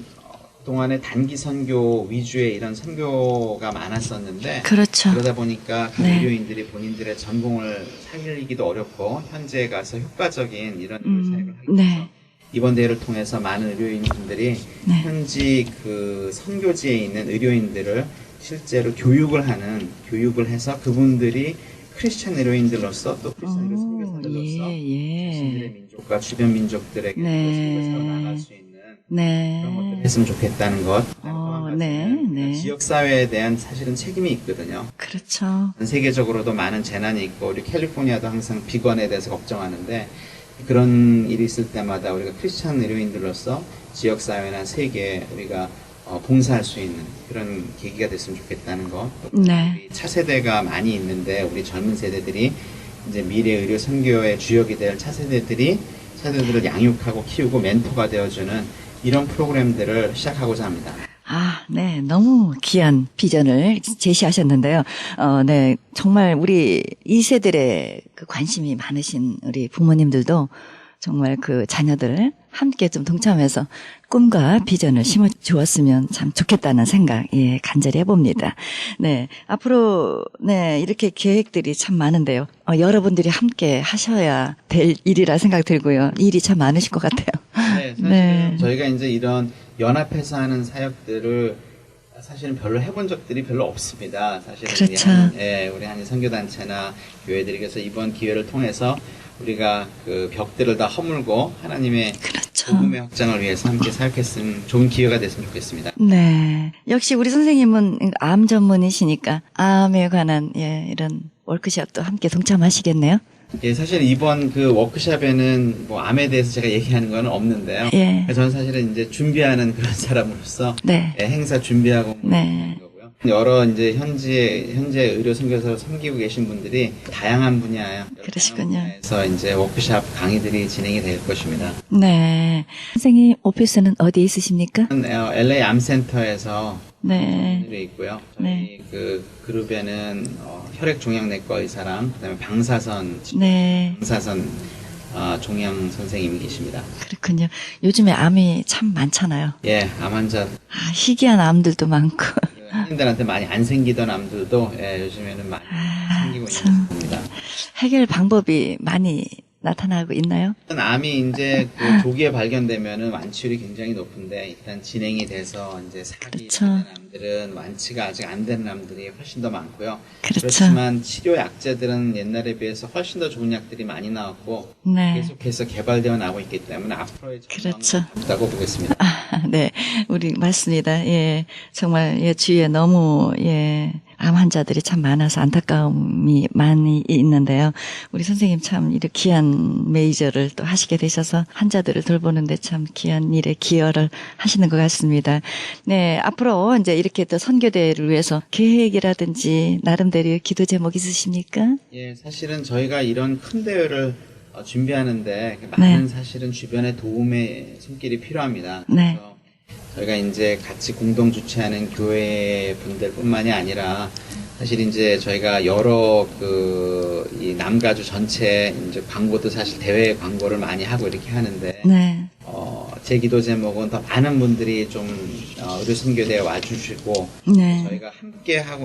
그동안에 단기 선교 위주의 이런 선교가 많았었는데 그렇죠. 그러다 보니까 각 네. 의료인들이 본인들의 전공을 살리기도 어렵고 현지에 가서 효과적인 이런 의료 사역을 하기 위해서 네. 이번 대회를 통해서 많은 의료인분들이 네. 현지 그 선교지에 있는 의료인들을 실제로 교육을 해서 그분들이 크리스찬 의료인들로서 또 크리스찬 의료 선교사들로서 자신들의 민족과 주변 민족들에게 네. 선교사로 나갈 수 있는 네. 그런 것들을 했으면 좋겠다는 것. 또 한 네. 가지는 네. 지역 사회에 대한 사실은 책임이 있거든요. 그렇죠. 전 세계적으로도 많은 재난이 있고 우리 캘리포니아도 항상 비건에 대해서 걱정하는데 그런 일이 있을 때마다 우리가 크리스찬 의료인들로서 지역 사회나 세계에 우리가 봉사할 수 있는 그런 계기가 됐으면 좋겠다는 것. 네. 우리 차세대가 많이 있는데 우리 젊은 세대들이 이제 미래 의료 선교의 주역이 될 차세대들을 양육하고 키우고 멘토가 되어주는 이런 프로그램들을 시작하고자 합니다. 아, 네. 너무 귀한 비전을 제시하셨는데요. 네. 정말 우리 2세들의 그 관심이 많으신 우리 부모님들도 정말 그 자녀들 함께 좀 동참해서 꿈과 비전을 심어 주었으면 참 좋겠다는 생각, 간절히 해봅니다. 네. 앞으로, 네. 이렇게 계획들이 참 많은데요. 여러분들이 함께 하셔야 될 일이라 생각 들고요. 일이 참 많으실 것 같아요. 네, 사실은 네. 저희가 이제 이런 연합해서 하는 사역들을 사실은 별로 해본 적들이 별로 없습니다. 사실은 그렇죠. 우리 한인 선교단체나 교회들이 그래서 이번 기회를 통해서 우리가 그 벽들을 다 허물고 하나님의 그렇죠. 복음의 확장을 위해서 함께 사역했으면 좋은 기회가 됐으면 좋겠습니다. 네. 역시 우리 선생님은 암 전문이시니까 암에 관한 이런 워크숍도 함께 동참하시겠네요. 예, 사실 이번 그 워크숍에는 뭐 암에 대해서 제가 얘기하는 건 없는데요. 예. 저는 사실은 이제 준비하는 그런 사람으로서 네. 행사 준비하고 네. 거고요. 여러 이제 현재 의료 선교사로 섬기고 계신 분들이 다양한 분야에 그러시군요. 그래서 이제 워크숍 강의들이 진행이 될 것입니다. 네. 선생님 오피스는 어디에 있으십니까? LA 암센터에서 네. 에 있고요. 저희 네. 그 그룹에는 혈액종양내과 의사랑 그다음에 방사선 네. 종양 선생님이 계십니다. 그렇군요. 요즘에 암이 참 많잖아요. 예, 암 환자 희귀한 암들도 많고. 한인들한테 많이 안 생기던 암들도 요즘에는 많이 생기고 참. 있습니다. 해결 방법이 많이 나타나고 있나요? 암이 이제 그 조기에 발견되면은 완치율이 굉장히 높은데 일단 진행이 돼서 이제 사기 그렇죠. 되는 암들은 완치가 아직 안 되는 암들이 훨씬 더 많고요. 그렇죠. 그렇지만 치료 약제들은 옛날에 비해서 훨씬 더 좋은 약들이 많이 나왔고 네. 계속해서 개발되어 나오고 있기 때문에 앞으로의 그렇죠. 전망은 높다고 보겠습니다. 네, 우리 맞습니다. 정말 주위에 너무 암 환자들이 참 많아서 안타까움이 많이 있는데요. 우리 선생님 참 이렇게 귀한 메이저를 또 하시게 되셔서 환자들을 돌보는데 참 귀한 일에 기여를 하시는 것 같습니다. 네, 앞으로 이제 이렇게 또 선교대회를 위해서 계획이라든지 나름대로 기도 제목 있으십니까? 예, 사실은 저희가 이런 큰 대회를 준비하는데 많은 사실은 주변의 도움의 손길이 필요합니다. 네. 그래서 저희가 이제 같이 공동 주최하는 교회 분들뿐만이 아니라 사실 이제 저희가 여러 이 남가주 전체 이제 광고도 사실 대회 광고를 많이 하고 이렇게 하는데 네. 제 기도 제목은 더 많은 분들이 좀 의료 선교대에 와주시고 네. 저희가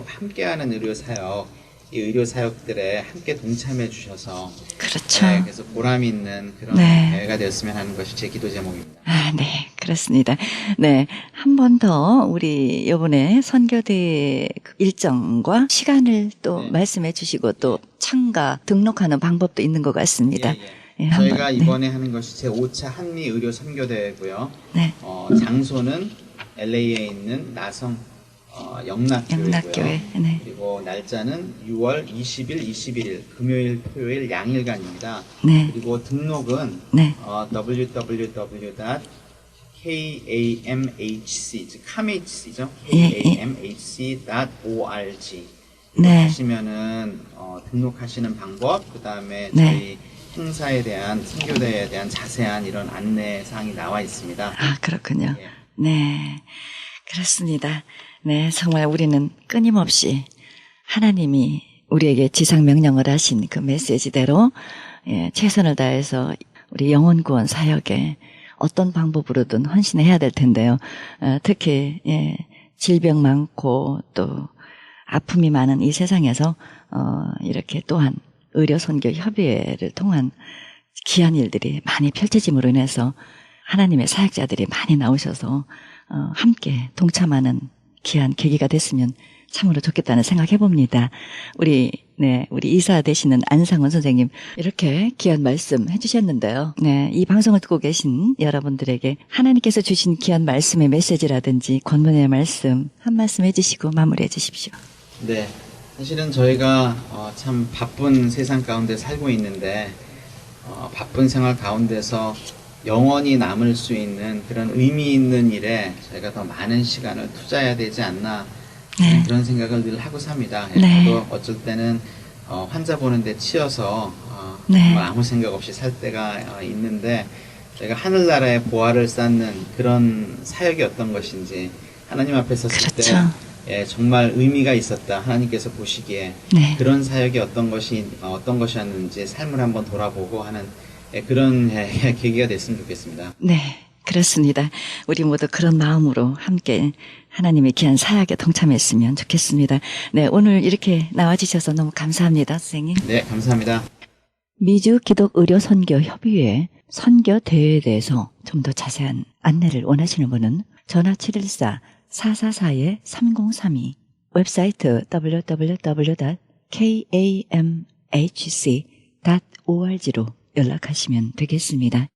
함께하는 의료 사역 이 의료 사역들에 함께 동참해 주셔서 그렇죠. 그래서 보람 있는 그런 네. 대회가 되었으면 하는 것이 제 기도 제목입니다. 네, 그렇습니다. 네, 한 번 더 우리 이번에 선교대 일정과 시간을 또 네. 말씀해 주시고 또 참가 등록하는 방법도 있는 것 같습니다. 예, 예. 예, 저희가 한번, 이번에 하는 것이 제5차 한미 의료 선교대회고요. 네. 장소는 LA에 있는 나성 영락교회고요. 영락교회. 네. 그리고 날짜는 6월 20일, 21일 금요일, 토요일 양일간입니다. 네. 그리고 등록은 네. www.kamhc, 즉 kamhc죠. 예, kamhc.org 네. 하시면은 등록하시는 방법, 그 다음에 네. 저희 행사에 대한 선교대에 대한 자세한 이런 안내 사항이 나와 있습니다. 아, 그렇군요. 예. 네. 그렇습니다. 네, 정말 우리는 끊임없이 하나님이 우리에게 지상명령을 하신 그 메시지대로 예, 최선을 다해서 우리 영혼구원 사역에 어떤 방법으로든 헌신해야 될 텐데요. 특히 예, 질병 많고 또 아픔이 많은 이 세상에서 이렇게 또한 의료선교협의회를 통한 귀한 일들이 많이 펼쳐짐으로 인해서 하나님의 사역자들이 많이 나오셔서 함께 동참하는 귀한 계기가 됐으면 참으로 좋겠다는 생각해 봅니다. 우리 이사 되시는 안상원 선생님 이렇게 귀한 말씀 해주셨는데요. 네, 이 방송을 듣고 계신 여러분들에게 하나님께서 주신 귀한 말씀의 메시지라든지 권면의 말씀 한 말씀 해주시고 마무리해 주십시오. 네, 사실은 저희가 참 바쁜 세상 가운데 살고 있는데 바쁜 생활 가운데서 영원히 남을 수 있는 그런 의미 있는 일에 저희가 더 많은 시간을 투자해야 되지 않나 네. 그런 생각을 늘 하고 삽니다. 네. 저도 어쩔 때는 환자 보는데 치여서 네. 정말 아무 생각 없이 살 때가 있는데 저희가 하늘나라의 보화를 쌓는 그런 사역이 어떤 것인지 하나님 앞에 섰을 그렇죠. 때 예, 정말 의미가 있었다. 하나님께서 보시기에 네. 그런 사역이 어떤 것이었는지 삶을 한번 돌아보고 하는 그런 계기가 됐으면 좋겠습니다. 네, 그렇습니다. 우리 모두 그런 마음으로 함께 하나님의 귀한 사역에 동참했으면 좋겠습니다. 네, 오늘 이렇게 나와주셔서 너무 감사합니다, 선생님. 네, 감사합니다. 미주 기독의료선교협의회 선교대회에 대해서 좀 더 자세한 안내를 원하시는 분은 전화 714-444-3032 웹사이트 www.kamhc.org로 연락하시면 되겠습니다.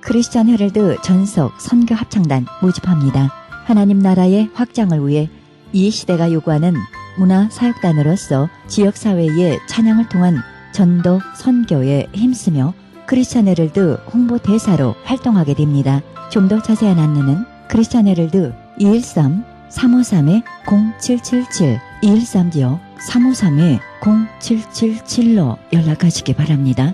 크리스찬 헤럴드 전속 선교 합창단 모집합니다. 하나님 나라의 확장을 위해 이 시대가 요구하는 문화 사역단으로서 지역사회의 찬양을 통한 전도 선교에 힘쓰며 크리스찬 헤럴드 홍보대사로 활동하게 됩니다. 좀 더 자세한 안내는 크리스찬 헤럴드 213-353-0777 213-353-0777로 연락하시기 바랍니다.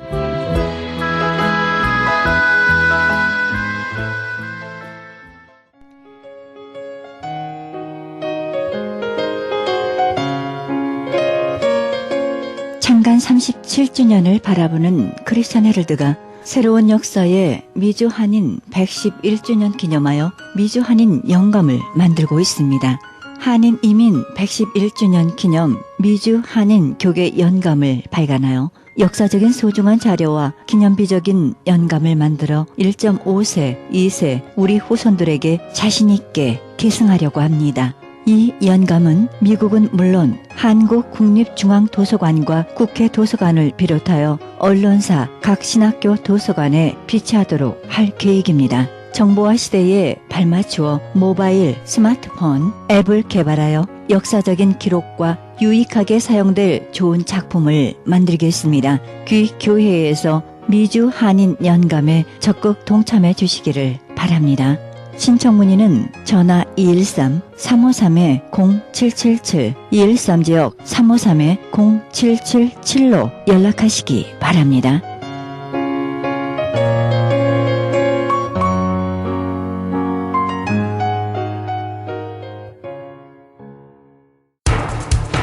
창간 37주년을 바라보는 크리스찬 헤럴드가 새로운 역사의 미주 한인 111주년 기념하여 미주 한인 영감을 만들고 있습니다. 한인 이민 111주년 기념 미주 한인 교계 연감을 발간하여 역사적인 소중한 자료와 기념비적인 연감을 만들어 1.5세, 2세 우리 후손들에게 자신있게 계승하려고 합니다. 이 연감은 미국은 물론 한국국립중앙도서관과 국회도서관을 비롯하여 언론사, 각 신학교 도서관에 비치하도록 할 계획입니다. 정보화 시대에 발맞추어 모바일, 스마트폰, 앱을 개발하여 역사적인 기록과 유익하게 사용될 좋은 작품을 만들겠습니다. 귀 교회에서 미주 한인 연감에 적극 동참해 주시기를 바랍니다. 신청 문의는 전화 213-353-0777, 213지역 353-0777로 연락하시기 바랍니다.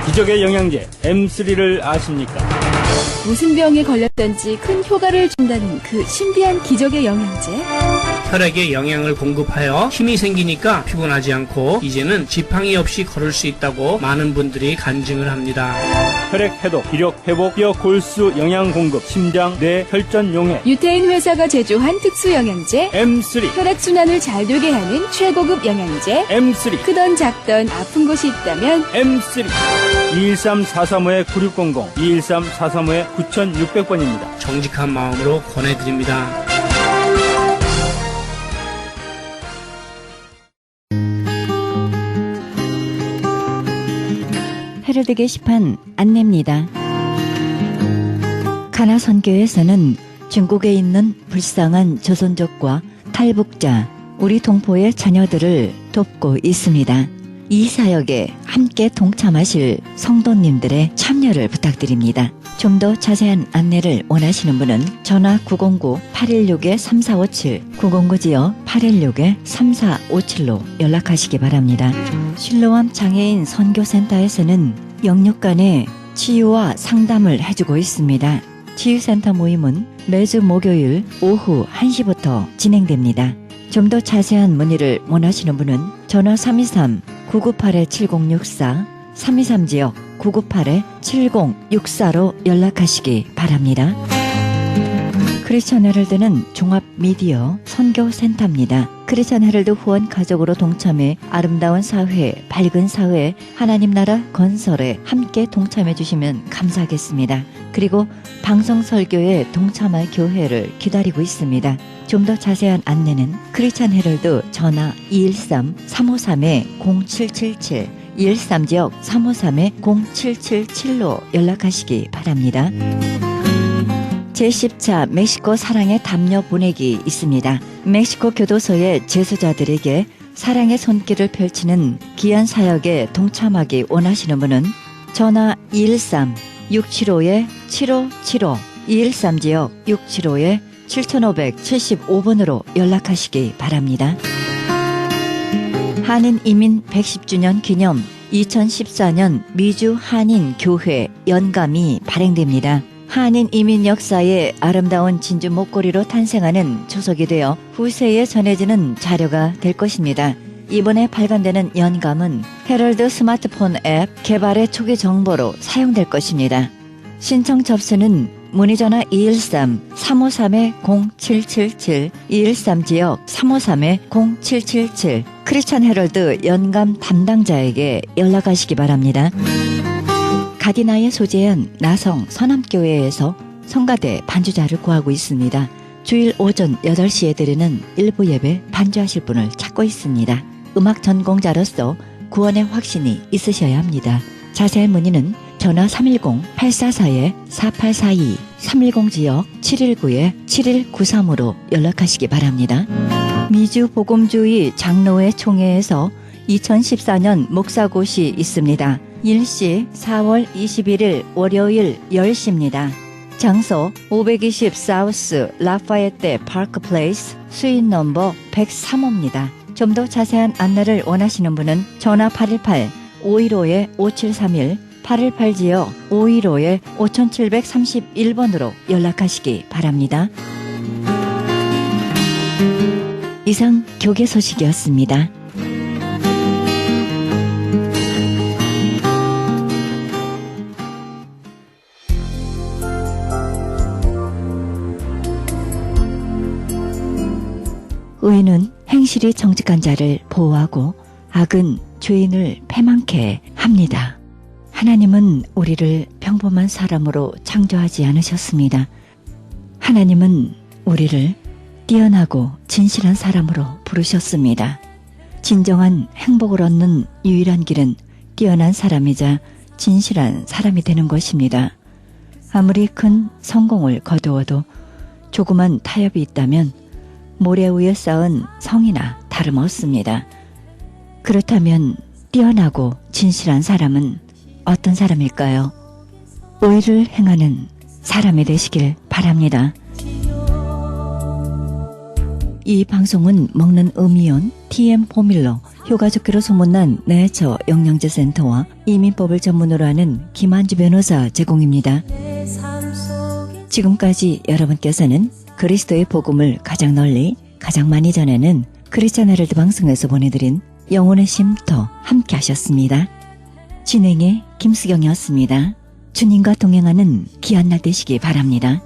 기적의 영양제 M3를 아십니까? 무슨 병에 걸렸던지 큰 효과를 준다는 그 신비한 기적의 영양제. 혈액에 영양을 공급하여 힘이 생기니까 피곤하지 않고 이제는 지팡이 없이 걸을 수 있다고 많은 분들이 간증을 합니다. 혈액 해독, 기력 회복, 뼈 골수 영양 공급, 심장, 뇌, 혈전 용해. 유태인 회사가 제조한 특수 영양제. M3, 혈액순환을 잘 되게 하는 최고급 영양제. M3, 크던 작던 아픈 곳이 있다면 M3. 213-435-9600, 213-435-9600번입니다. 정직한 마음으로 권해드립니다. 헤럴드 게시판 안내입니다. 가나 선교에서는 중국에 있는 불쌍한 조선족과 탈북자, 우리 동포의 자녀들을 돕고 있습니다. 이 사역에 함께 동참하실 성도님들의 참여를 부탁드립니다. 좀 더 자세한 안내를 원하시는 분은 전화 909-816-3457, 909-816-3457로 연락하시기 바랍니다. 실로암 장애인 선교센터에서는 영육간의 치유와 상담을 해주고 있습니다. 치유센터 모임은 매주 목요일 오후 1시부터 진행됩니다. 좀 더 자세한 문의를 원하시는 분은 전화 323-998-7064, 323지역 998-7064로 연락하시기 바랍니다. 크리스천 헤럴드는 종합 미디어 선교센터입니다. 크리스천 헤럴드 후원 가족으로 동참해 아름다운 사회, 밝은 사회, 하나님 나라 건설에 함께 동참해 주시면 감사하겠습니다. 그리고 방송 설교에 동참할 교회를 기다리고 있습니다. 좀 더 자세한 안내는 크리스천 헤럴드 전화 213-353-0777, 213지역 353-0777로 연락하시기 바랍니다. 제10차 멕시코 사랑의 담요 보내기 있습니다. 멕시코 교도소의 재소자들에게 사랑의 손길을 펼치는 귀한 사역에 동참하기 원하시는 분은 전화 213-675-7575, 213지역 675-7575번으로 연락하시기 바랍니다. 한인 이민 110주년 기념 2014년 미주 한인교회 연감이 발행됩니다. 한인 이민 역사의 아름다운 진주 목걸이로 탄생하는 초석이 되어 후세에 전해지는 자료가 될 것입니다. 이번에 발간되는 연감은 헤럴드 스마트폰 앱 개발의 초기 정보로 사용될 것입니다. 신청 접수는 문의전화 213-353-0777, 213지역 353-0777, 크리스천 헤럴드 연감 담당자에게 연락하시기 바랍니다. 가디나에 소재한 나성 서남교회에서 성가대 반주자를 구하고 있습니다. 주일 오전 8시에 드리는 일부 예배 반주하실 분을 찾고 있습니다. 음악 전공자로서 구원의 확신이 있으셔야 합니다. 자세한 문의는 전화 310-844-4842, 310지역 719-7193으로 연락하시기 바랍니다. 미주 복음주의 장로회 총회에서 2014년 목사곳이 있습니다. 일시 4월 21일 월요일 10시입니다. 장소 520 사우스 라파에테 파크 플레이스 수인 넘버 103호입니다. 좀 더 자세한 안내를 원하시는 분은 전화 818-515-5731, 818지역 515-5731번으로 연락하시기 바랍니다. 이상 교계 소식이었습니다. 의인은 행실이 정직한 자를 보호하고 악은 죄인을 패망케 합니다. 하나님은 우리를 평범한 사람으로 창조하지 않으셨습니다. 하나님은 우리를 뛰어나고 진실한 사람으로 부르셨습니다. 진정한 행복을 얻는 유일한 길은 뛰어난 사람이자 진실한 사람이 되는 것입니다. 아무리 큰 성공을 거두어도 조그만 타협이 있다면 모래 위에 쌓은 성이나 다름없습니다. 그렇다면 뛰어나고 진실한 사람은 어떤 사람일까요? 의를 행하는 사람이 되시길 바랍니다. 이 방송은 먹는 음이온 TM 포밀러, 효과좋기로 소문난 네이처 영양제 센터와 이민법을 전문으로 하는 김한주 변호사 제공입니다. 내 삶 속 지금까지 여러분께서는 그리스도의 복음을 가장 널리 가장 많이 전하는 크리스찬 헤럴드 방송에서 보내드린 영혼의 쉼터 함께 하셨습니다. 진행의 김수경이었습니다. 주님과 동행하는 귀한 날 되시기 바랍니다.